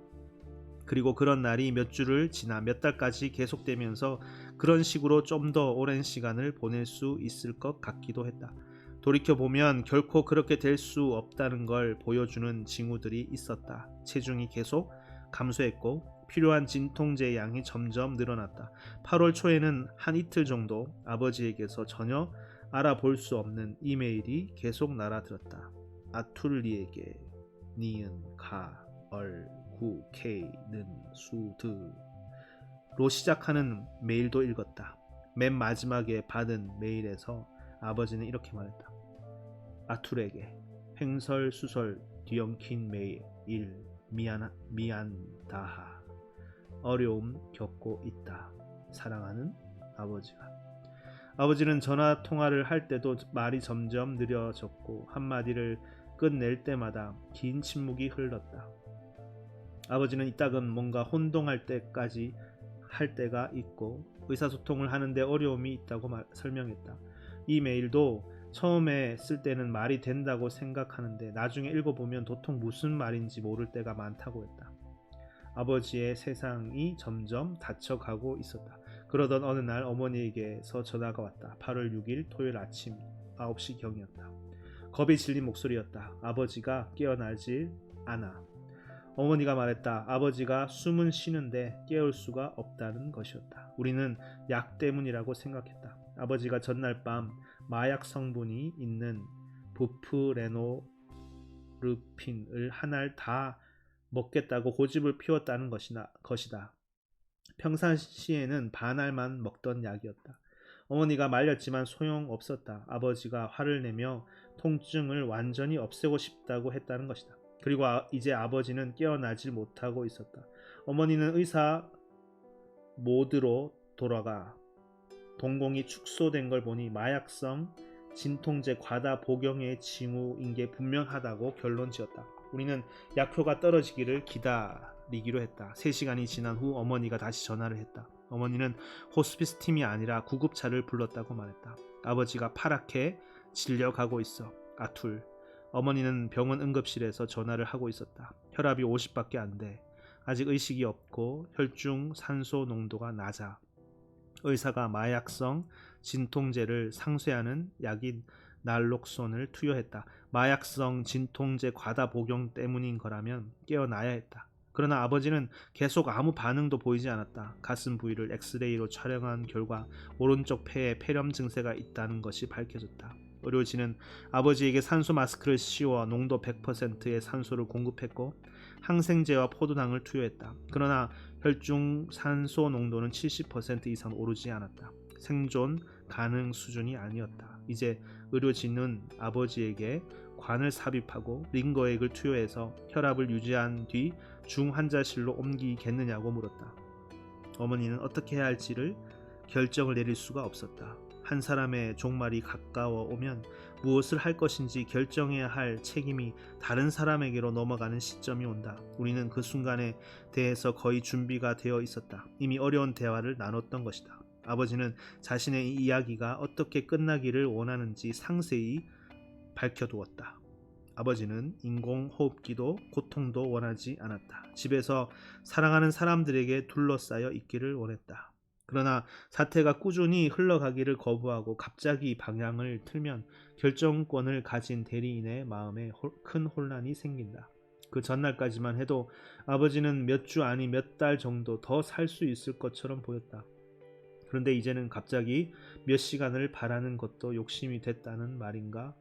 Speaker 1: 그리고 그런 날이 몇 주를 지나 몇 달까지 계속되면서 그런 식으로 좀 더 오랜 시간을 보낼 수 있을 것 같기도 했다. 돌이켜보면 결코 그렇게 될 수 없다는 걸 보여주는 징후들이 있었다. 체중이 계속 감소했고 필요한 진통제 양이 점점 늘어났다. 8월 초에는 한 이틀 정도 아버지에게서 전혀 알아볼 수 없는 이메일이 계속 날아들었다. 아툴리에게 니은 가얼 구 케이는 수드로 시작하는 메일도 읽었다. 맨 마지막에 받은 메일에서 아버지는 이렇게 말했다. 아툴에게 횡설수설 뒤엉킨 메일 미안다하. 어려움 겪고 있다. 사랑하는 아버지가. 아버지는 전화 통화를 할 때도 말이 점점 느려졌고 한마디를 끝낼 때마다 긴 침묵이 흘렀다. 아버지는 이따금 뭔가 혼동할 때까지 할 때가 있고 의사소통을 하는데 어려움이 있다고 설명했다. 이 메일도 처음에 쓸 때는 말이 된다고 생각하는데 나중에 읽어보면 도통 무슨 말인지 모를 때가 많다고 했다. 아버지의 세상이 점점 닫혀가고 있었다. 그러던 어느 날 어머니에게서 전화가 왔다. 8월 6일 토요일 아침 9시경이었다. 겁이 질린 목소리였다. 아버지가 깨어나질 않아. 어머니가 말했다. 아버지가 숨은 쉬는데 깨울 수가 없다는 것이었다. 우리는 약 때문이라고 생각했다. 아버지가 전날 밤 마약 성분이 있는 부프레노르핀을 한 알 다 먹겠다고 고집을 피웠다는 것이다. 평상시에는 반알만 먹던 약이었다. 어머니가 말렸지만 소용없었다. 아버지가 화를 내며 통증을 완전히 없애고 싶다고 했다는 것이다. 그리고 이제 아버지는 깨어나질 못하고 있었다. 어머니는 의사 모드로 돌아가 동공이 축소된 걸 보니 마약성 진통제 과다 복용의 징후인 게 분명하다고 결론 지었다. 우리는 약효가 떨어지기를 기다리기로 했다. 3시간이 지난 후 어머니가 다시 전화를 했다. 어머니는 호스피스 팀이 아니라 구급차를 불렀다고 말했다. 아버지가 파랗게 질려가고 있어. 아툴. 어머니는 병원 응급실에서 전화를 하고 있었다. 혈압이 50밖에 안 돼. 아직 의식이 없고 혈중 산소 농도가 낮아. 의사가 마약성 진통제를 상쇄하는 약인 날록손을 투여했다. 마약성 진통제 과다 복용 때문인 거라면 깨어나야 했다. 그러나 아버지는 계속 아무 반응도 보이지 않았다. 가슴 부위를 엑스레이로 촬영한 결과 오른쪽 폐에 폐렴 증세가 있다는 것이 밝혀졌다. 의료진은 아버지에게 산소 마스크를 씌워 농도 100%의 산소를 공급했고 항생제와 포도당을 투여했다. 그러나 혈중 산소 농도는 70% 이상 오르지 않았다. 생존 가능 수준이 아니었다. 이제 의료진은 아버지에게 관을 삽입하고 링거액을 투여해서 혈압을 유지한 뒤 중환자실로 옮기겠느냐고 물었다. 어머니는 어떻게 해야 할지를 결정을 내릴 수가 없었다. 한 사람의 종말이 가까워 오면 무엇을 할 것인지 결정해야 할 책임이 다른 사람에게로 넘어가는 시점이 온다. 우리는 그 순간에 대해서 거의 준비가 되어 있었다. 이미 어려운 대화를 나눴던 것이다. 아버지는 자신의 이야기가 어떻게 끝나기를 원하는지 상세히 밝혀두었다. 아버지는 인공호흡기도 고통도 원하지 않았다. 집에서 사랑하는 사람들에게 둘러싸여 있기를 원했다. 그러나 사태가 꾸준히 흘러가기를 거부하고 갑자기 방향을 틀면 결정권을 가진 대리인의 마음에 큰 혼란이 생긴다. 그 전날까지만 해도 아버지는 몇 주 아니 몇 달 정도 더 살 수 있을 것처럼 보였다. 그런데 이제는 갑자기 몇 시간을 바라는 것도 욕심이 됐다는 말인가?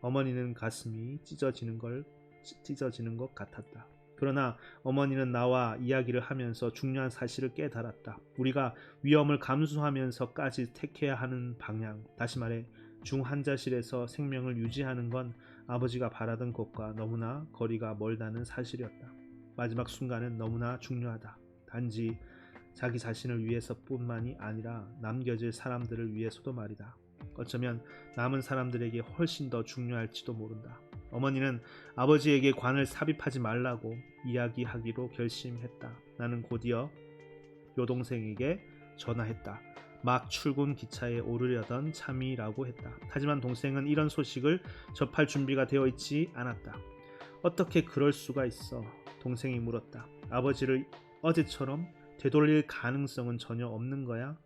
Speaker 1: 어머니는 가슴이 찢어지는 것 같았다. 그러나 어머니는 나와 이야기를 하면서 중요한 사실을 깨달았다. 우리가 위험을 감수하면서까지 택해야 하는 방향, 다시 말해 중환자실에서 생명을 유지하는 건 아버지가 바라던 것과 너무나 거리가 멀다는 사실이었다. 마지막 순간은 너무나 중요하다. 단지 자기 자신을 위해서뿐만이 아니라 남겨질 사람들을 위해서도 말이다. 어쩌면 남은 사람들에게 훨씬 더 중요할지도 모른다. 어머니는 아버지에게 관을 삽입하지 말라고 이야기하기로 결심했다. 나는 곧이어 여동생에게 전화했다. 막 출근 기차에 오르려던 참이라고 했다. 하지만 동생은 이런 소식을 접할 준비가 되어 있지 않았다. 어떻게 그럴 수가 있어? 동생이 물었다. 아버지를 어제처럼 되돌릴 가능성은 전혀 없는 거야?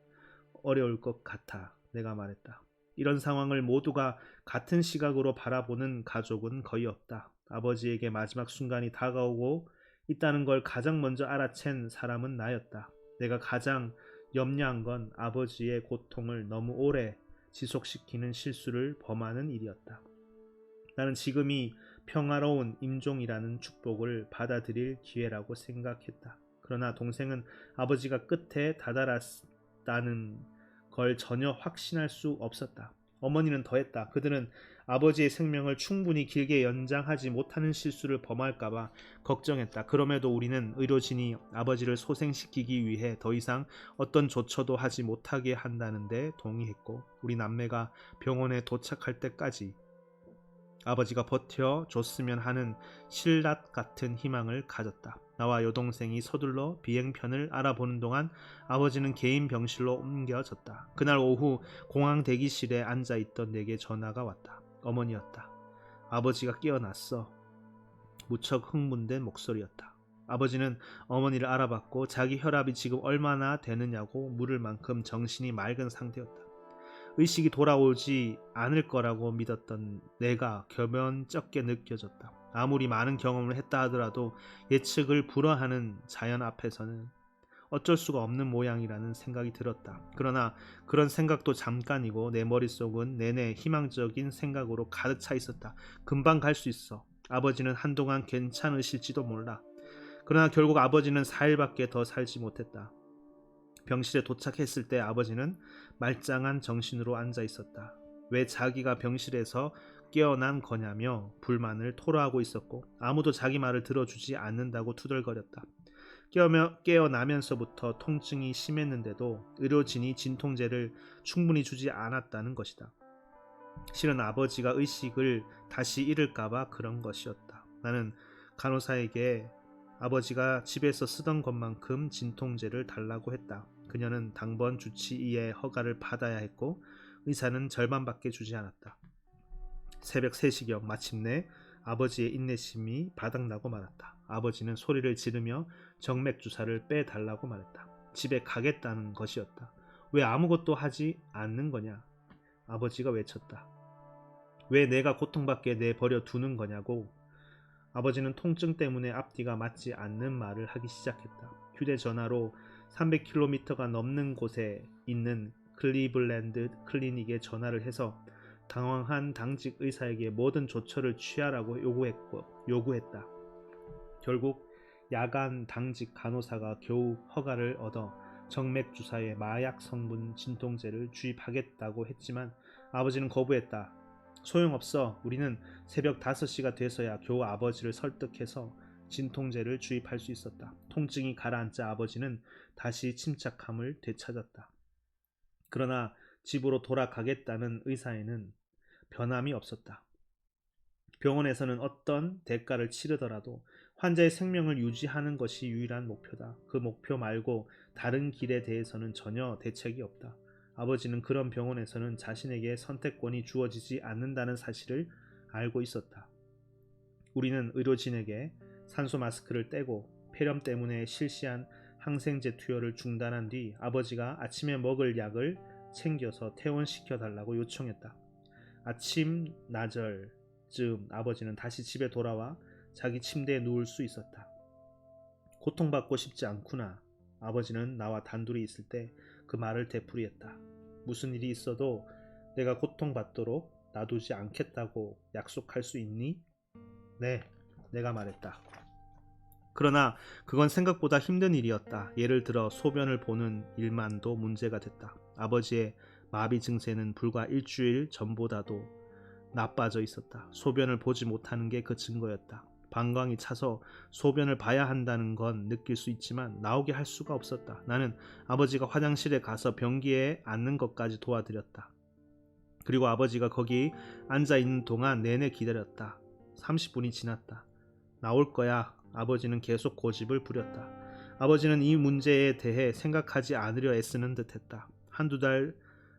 Speaker 1: 어려울 것 같아. 내가 말했다. 이런 상황을 모두가 같은 시각으로 바라보는 가족은 거의 없다. 아버지에게 마지막 순간이 다가오고 있다는 걸 가장 먼저 알아챈 사람은 나였다. 내가 가장 염려한 건 아버지의 고통을 너무 오래 지속시키는 실수를 범하는 일이었다. 나는 지금이 평화로운 임종이라는 축복을 받아들일 기회라고 생각했다. 그러나 동생은 아버지가 끝에 다다랐다는 걸 전혀 확신할 수 없었다. 어머니는 더했다. 그들은 아버지의 생명을 충분히 길게 연장하지 못하는 실수를 범할까봐 걱정했다. 그럼에도 우리는 의료진이 아버지를 소생시키기 위해 더 이상 어떤 조처도 하지 못하게 한다는데 동의했고, 우리 남매가 병원에 도착할 때까지 아버지가 버텨줬으면 하는 신라 같은 희망을 가졌다. 나와 여동생이 서둘러 비행편을 알아보는 동안 아버지는 개인 병실로 옮겨졌다. 그날 오후 공항 대기실에 앉아있던 내게 전화가 왔다. 어머니였다. 아버지가 깨어났어. 무척 흥분된 목소리였다. 아버지는 어머니를 알아봤고 자기 혈압이 지금 얼마나 되느냐고 물을 만큼 정신이 맑은 상태였다. 의식이 돌아오지 않을 거라고 믿었던 내가 겸연쩍게 느껴졌다. 아무리 많은 경험을 했다 하더라도 예측을 불허하는 자연 앞에서는 어쩔 수가 없는 모양이라는 생각이 들었다. 그러나 그런 생각도 잠깐이고 내 머릿속은 내내 희망적인 생각으로 가득 차 있었다. 금방 갈 수 있어. 아버지는 한동안 괜찮으실지도 몰라. 그러나 결국 아버지는 4일밖에 더 살지 못했다. 병실에 도착했을 때 아버지는 말짱한 정신으로 앉아 있었다. 왜 자기가 병실에서 깨어난 거냐며 불만을 토로하고 있었고, 아무도 자기 말을 들어주지 않는다고 투덜거렸다. 깨어나면서부터 통증이 심했는데도 의료진이 진통제를 충분히 주지 않았다는 것이다. 실은 아버지가 의식을 다시 잃을까봐 그런 것이었다. 나는 간호사에게 아버지가 집에서 쓰던 것만큼 진통제를 달라고 했다. 그녀는 당번 주치의의 허가를 받아야 했고 의사는 절반밖에 주지 않았다. 새벽 3시경 마침내 아버지의 인내심이 바닥나고 말았다. 아버지는 소리를 지르며 정맥주사를 빼달라고 말했다. 집에 가겠다는 것이었다. 왜 아무것도 하지 않는 거냐? 아버지가 외쳤다. 왜 내가 고통받게 내버려 두는 거냐고. 아버지는 통증 때문에 앞뒤가 맞지 않는 말을 하기 시작했다. 휴대전화로 300km가 넘는 곳에 있는 클리블랜드 클리닉에 전화를 해서 당황한 당직 의사에게 모든 조처를 취하라고 요구했다. 결국 야간 당직 간호사가 겨우 허가를 얻어 정맥 주사에 마약 성분 진통제를 주입하겠다고 했지만 아버지는 거부했다. 소용없어. 우리는 새벽 5시가 돼서야 겨우 아버지를 설득해서 진통제를 주입할 수 있었다. 통증이 가라앉자 아버지는 다시 침착함을 되찾았다. 그러나 집으로 돌아가겠다는 의사에는 변함이 없었다. 병원에서는 어떤 대가를 치르더라도 환자의 생명을 유지하는 것이 유일한 목표다. 그 목표 말고 다른 길에 대해서는 전혀 대책이 없다. 아버지는 그런 병원에서는 자신에게 선택권이 주어지지 않는다는 사실을 알고 있었다. 우리는 의료진에게 산소 마스크를 떼고 폐렴 때문에 실시한 항생제 투여를 중단한 뒤 아버지가 아침에 먹을 약을 챙겨서 퇴원시켜 달라고 요청했다. 아침 나절쯤 아버지는 다시 집에 돌아와 자기 침대에 누울 수 있었다. 고통받고 싶지 않구나. 아버지는 나와 단둘이 있을 때 그 말을 되풀이했다. 무슨 일이 있어도 내가 고통받도록 놔두지 않겠다고 약속할 수 있니? 네, 내가 말했다. 그러나 그건 생각보다 힘든 일이었다. 예를 들어 소변을 보는 일만도 문제가 됐다. 아버지의 마비 증세는 불과 일주일 전보다도 나빠져 있었다. 소변을 보지 못하는 게 그 증거였다. 방광이 차서 소변을 봐야 한다는 건 느낄 수 있지만 나오게 할 수가 없었다. 나는 아버지가 화장실에 가서 변기에 앉는 것까지 도와드렸다. 그리고 아버지가 거기 앉아 있는 동안 내내 기다렸다. 30분이 지났다. 나올 거야. 아버지는 계속 고집을 부렸다. 아버지는 이 문제에 대해 생각하지 않으려 애쓰는 듯했다. 한두 달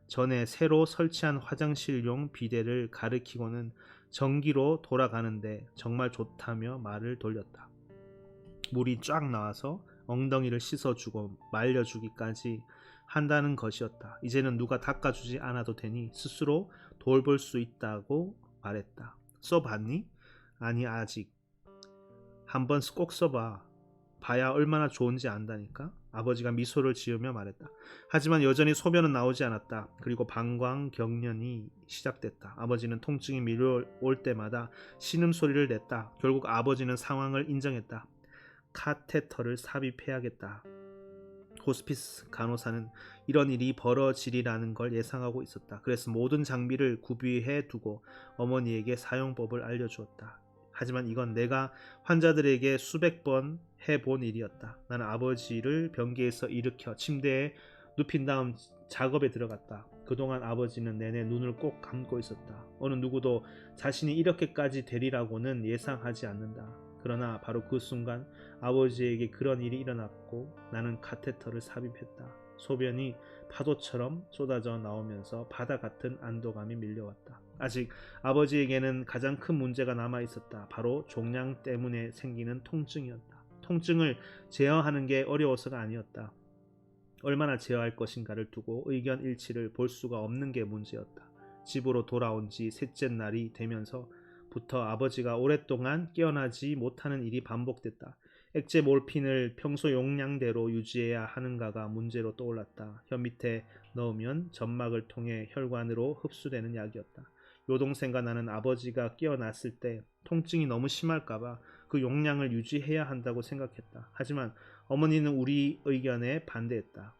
Speaker 1: 전에 새로 설치한 화장실용 비데를 가리키고는 전기로 돌아가는데 정말 좋다며 말을 돌렸다. 물이 쫙 나와서 엉덩이를 씻어주고 말려주기까지 한다는 것이었다. 이제는 누가 닦아주지 않아도 되니 스스로 돌볼 수 있다고 말했다. 써봤니? 아니 아직. 한번 꼭 써봐. 봐야 얼마나 좋은지 안다니까. 아버지가 미소를 지으며 말했다. 하지만 여전히 소변은 나오지 않았다. 그리고 방광경련이 시작됐다. 아버지는 통증이 밀려올 때마다 신음소리를 냈다. 결국 아버지는 상황을 인정했다. 카테터를 삽입해야겠다. 호스피스 간호사는 이런 일이 벌어지리라는 걸 예상하고 있었다. 그래서 모든 장비를 구비해 두고 어머니에게 사용법을 알려주었다. 하지만 이건 내가 환자들에게 수백 번 해본 일이었다. 나는 아버지를 변기에서 일으켜 침대에 눕힌 다음 작업에 들어갔다. 그동안 아버지는 내내 눈을 꼭 감고 있었다. 어느 누구도 자신이 이렇게까지 되리라고는 예상하지 않는다. 그러나 바로 그 순간 아버지에게 그런 일이 일어났고 나는 카테터를 삽입했다. 소변이 파도처럼 쏟아져 나오면서 바다 같은 안도감이 밀려왔다. 아직 아버지에게는 가장 큰 문제가 남아 있었다. 바로 종양 때문에 생기는 통증이었다. 통증을 제어하는 게 어려워서가 아니었다. 얼마나 제어할 것인가를 두고 의견 일치를 볼 수가 없는 게 문제였다. 집으로 돌아온 지 셋째 날이 되면서부터 아버지가 오랫동안 깨어나지 못하는 일이 반복됐다. 액제 몰핀을 평소 용량대로 유지해야 하는가가 문제로 떠올랐다. 혀 밑에 넣으면 점막을 통해 혈관으로 흡수되는 약이었다. 여동생과 나는 아버지가 깨어났을 때 통증이 너무 심할까봐 그 용량을 유지해야 한다고 생각했다. 하지만 어머니는 우리 의견에 반대했다.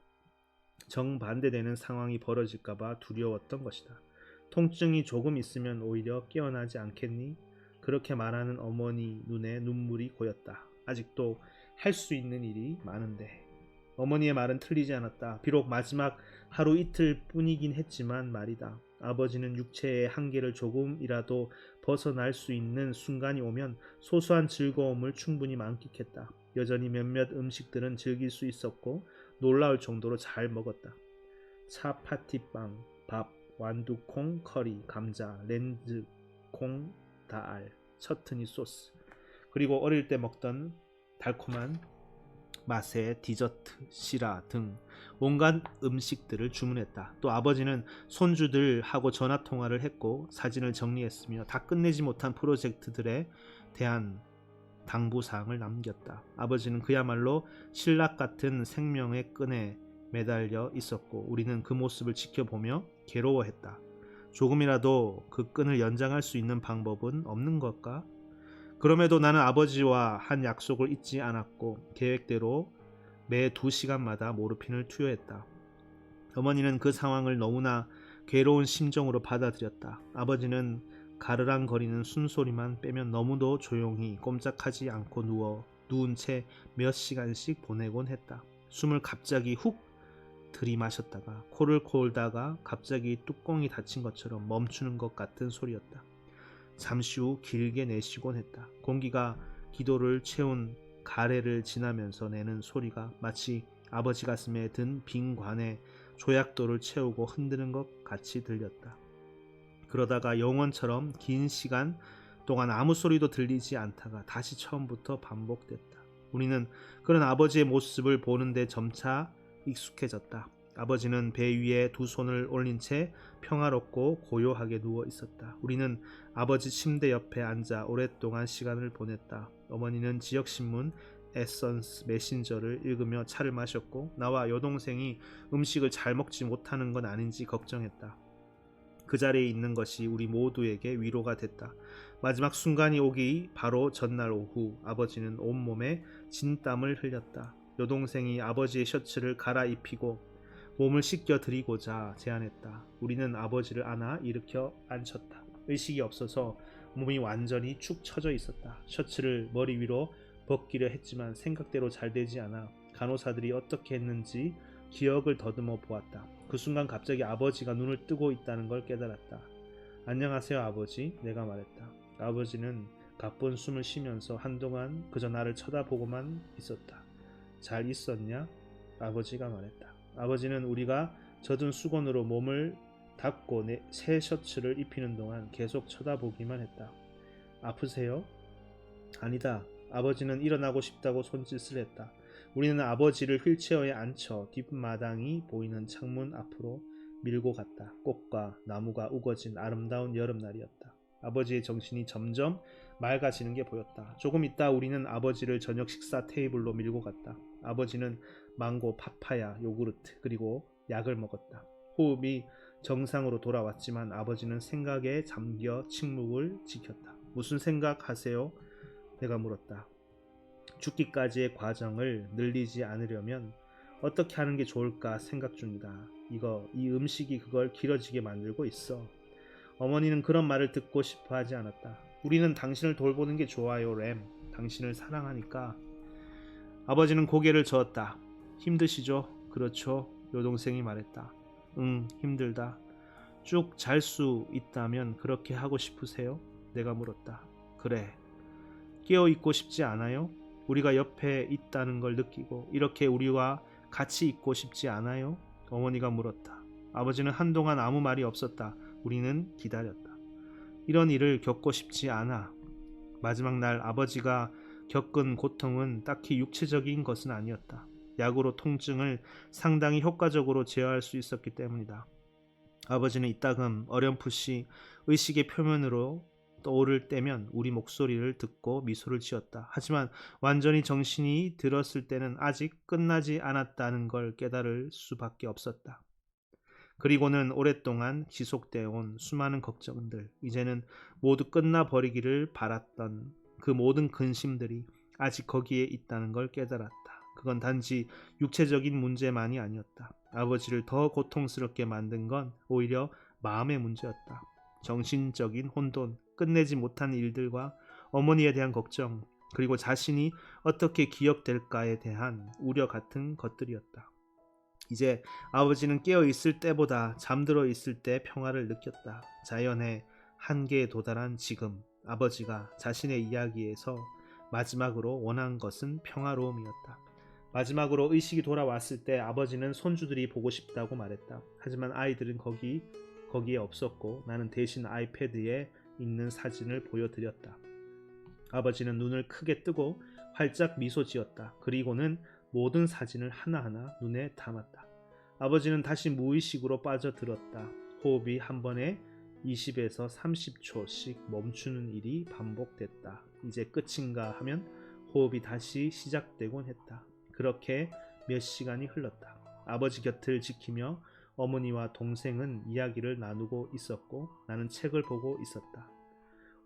Speaker 1: 정반대되는 상황이 벌어질까봐 두려웠던 것이다. 통증이 조금 있으면 오히려 깨어나지 않겠니? 그렇게 말하는 어머니 눈에 눈물이 고였다. 아직도 할 수 있는 일이 많은데. 어머니의 말은 틀리지 않았다. 비록 마지막 하루 이틀 뿐이긴 했지만 말이다. 아버지는 육체의 한계를 조금이라도 벗어날 수 있는 순간이 오면 소소한 즐거움을 충분히 만끽했다. 여전히 몇몇 음식들은 즐길 수 있었고 놀라울 정도로 잘 먹었다. 차파티빵, 밥, 완두콩, 커리, 감자, 렌즈콩, 다알, 처트니 소스, 그리고 어릴 때 먹던 달콤한 맛의 디저트, 시라 등 온갖 음식들을 주문했다. 또 아버지는 손주들하고 전화통화를 했고 사진을 정리했으며 다 끝내지 못한 프로젝트들에 대한 당부사항을 남겼다. 아버지는 그야말로 신락 같은 생명의 끈에 매달려 있었고 우리는 그 모습을 지켜보며 괴로워했다. 조금이라도 그 끈을 연장할 수 있는 방법은 없는 걸까? 그럼에도 나는 아버지와 한 약속을 잊지 않았고 계획대로 매 2시간마다 모르핀을 투여했다. 어머니는 그 상황을 너무나 괴로운 심정으로 받아들였다. 아버지는 가르랑거리는 숨소리만 빼면 너무도 조용히 꼼짝하지 않고 누운 채 몇 시간씩 보내곤 했다. 숨을 갑자기 훅 들이마셨다가 코를 골다가 갑자기 뚜껑이 닫힌 것처럼 멈추는 것 같은 소리였다. 잠시 후 길게 내쉬곤 했다. 공기가 기도를 채운 가래를 지나면서 내는 소리가 마치 아버지 가슴에 든 빈 관에 조약돌을 채우고 흔드는 것 같이 들렸다. 그러다가 영원처럼 긴 시간 동안 아무 소리도 들리지 않다가 다시 처음부터 반복됐다. 우리는 그런 아버지의 모습을 보는데 점차 익숙해졌다. 아버지는 배 위에 두 손을 올린 채 평화롭고 고요하게 누워 있었다. 우리는 아버지 침대 옆에 앉아 오랫동안 시간을 보냈다. 어머니는 지역신문 에선스 메신저를 읽으며 차를 마셨고 나와 여동생이 음식을 잘 먹지 못하는 건 아닌지 걱정했다. 그 자리에 있는 것이 우리 모두에게 위로가 됐다. 마지막 순간이 오기 바로 전날 오후 아버지는 온몸에 진땀을 흘렸다. 여동생이 아버지의 셔츠를 갈아입히고 몸을 씻겨드리고자 제안했다. 우리는 아버지를 안아 일으켜 앉혔다. 의식이 없어서 몸이 완전히 축 처져 있었다. 셔츠를 머리 위로 벗기려 했지만 생각대로 잘 되지 않아 간호사들이 어떻게 했는지 기억을 더듬어 보았다. 그 순간 갑자기 아버지가 눈을 뜨고 있다는 걸 깨달았다. 안녕하세요 아버지, 내가 말했다. 아버지는 가쁜 숨을 쉬면서 한동안 그저 나를 쳐다보고만 있었다. 잘 있었냐? 아버지가 말했다. 아버지는 우리가 젖은 수건으로 몸을 닦고 새 셔츠를 입히는 동안 계속 쳐다보기만 했다. 아프세요? 아니다. 아버지는 일어나고 싶다고 손짓을 했다. 우리는 아버지를 휠체어에 앉혀 뒷마당이 보이는 창문 앞으로 밀고 갔다. 꽃과 나무가 우거진 아름다운 여름날이었다. 아버지의 정신이 점점 맑아지는 게 보였다. 조금 있다 우리는 아버지를 저녁 식사 테이블로 밀고 갔다. 아버지는 망고, 파파야, 요구르트 그리고 약을 먹었다. 호흡이 정상으로 돌아왔지만 아버지는 생각에 잠겨 침묵을 지켰다. 무슨 생각하세요? 내가 물었다. 죽기까지의 과정을 늘리지 않으려면 어떻게 하는 게 좋을까 생각 중이다. 이 음식이 그걸 길어지게 만들고 있어. 어머니는 그런 말을 듣고 싶어 하지 않았다. 우리는 당신을 돌보는 게 좋아요, 램. 당신을 사랑하니까. 아버지는 고개를 저었다. 힘드시죠? 그렇죠. 여동생이 말했다. 응, 힘들다. 쭉 잘 수 있다면 그렇게 하고 싶으세요? 내가 물었다. 그래. 깨어 있고 싶지 않아요? 우리가 옆에 있다는 걸 느끼고 이렇게 우리와 같이 있고 싶지 않아요? 어머니가 물었다. 아버지는 한동안 아무 말이 없었다. 우리는 기다렸다. 이런 일을 겪고 싶지 않아. 마지막 날 아버지가 겪은 고통은 딱히 육체적인 것은 아니었다. 약으로 통증을 상당히 효과적으로 제어할 수 있었기 때문이다. 아버지는 이따금 어렴풋이 의식의 표면으로 떠오를 때면 우리 목소리를 듣고 미소를 지었다. 하지만 완전히 정신이 들었을 때는 아직 끝나지 않았다는 걸 깨달을 수밖에 없었다. 그리고는 오랫동안 지속되어 온 수많은 걱정들, 이제는 모두 끝나버리기를 바랐던 그 모든 근심들이 아직 거기에 있다는 걸 깨달았다. 그건 단지 육체적인 문제만이 아니었다. 아버지를 더 고통스럽게 만든 건 오히려 마음의 문제였다. 정신적인 혼돈, 끝내지 못한 일들과 어머니에 대한 걱정, 그리고 자신이 어떻게 기억될까에 대한 우려 같은 것들이었다. 이제 아버지는 깨어 있을 때보다 잠들어 있을 때 평화를 느꼈다. 자연의 한계에 도달한 지금 아버지가 자신의 이야기에서 마지막으로 원한 것은 평화로움이었다. 마지막으로 의식이 돌아왔을 때 아버지는 손주들이 보고 싶다고 말했다. 하지만 아이들은 거기에 없었고 나는 대신 아이패드에 있는 사진을 보여드렸다. 아버지는 눈을 크게 뜨고 활짝 미소 지었다. 그리고는 모든 사진을 하나하나 눈에 담았다. 아버지는 다시 무의식으로 빠져들었다. 호흡이 한 번에 20에서 30초씩 멈추는 일이 반복됐다. 이제 끝인가 하면 호흡이 다시 시작되곤 했다. 그렇게 몇 시간이 흘렀다. 아버지 곁을 지키며 어머니와 동생은 이야기를 나누고 있었고 나는 책을 보고 있었다.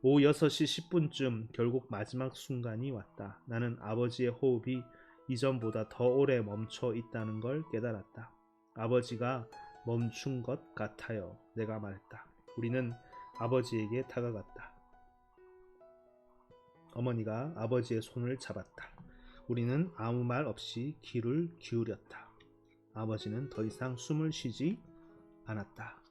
Speaker 1: 오후 6시 10분쯤 결국 마지막 순간이 왔다. 나는 아버지의 호흡이 이전보다 더 오래 멈춰 있다는 걸 깨달았다. 아버지가 멈춘 것 같아요. 내가 말했다. 우리는 아버지에게 다가갔다. 어머니가 아버지의 손을 잡았다. 우리는 아무 말 없이 귀를 기울였다. 아버지는 더 이상 숨을 쉬지 않았다.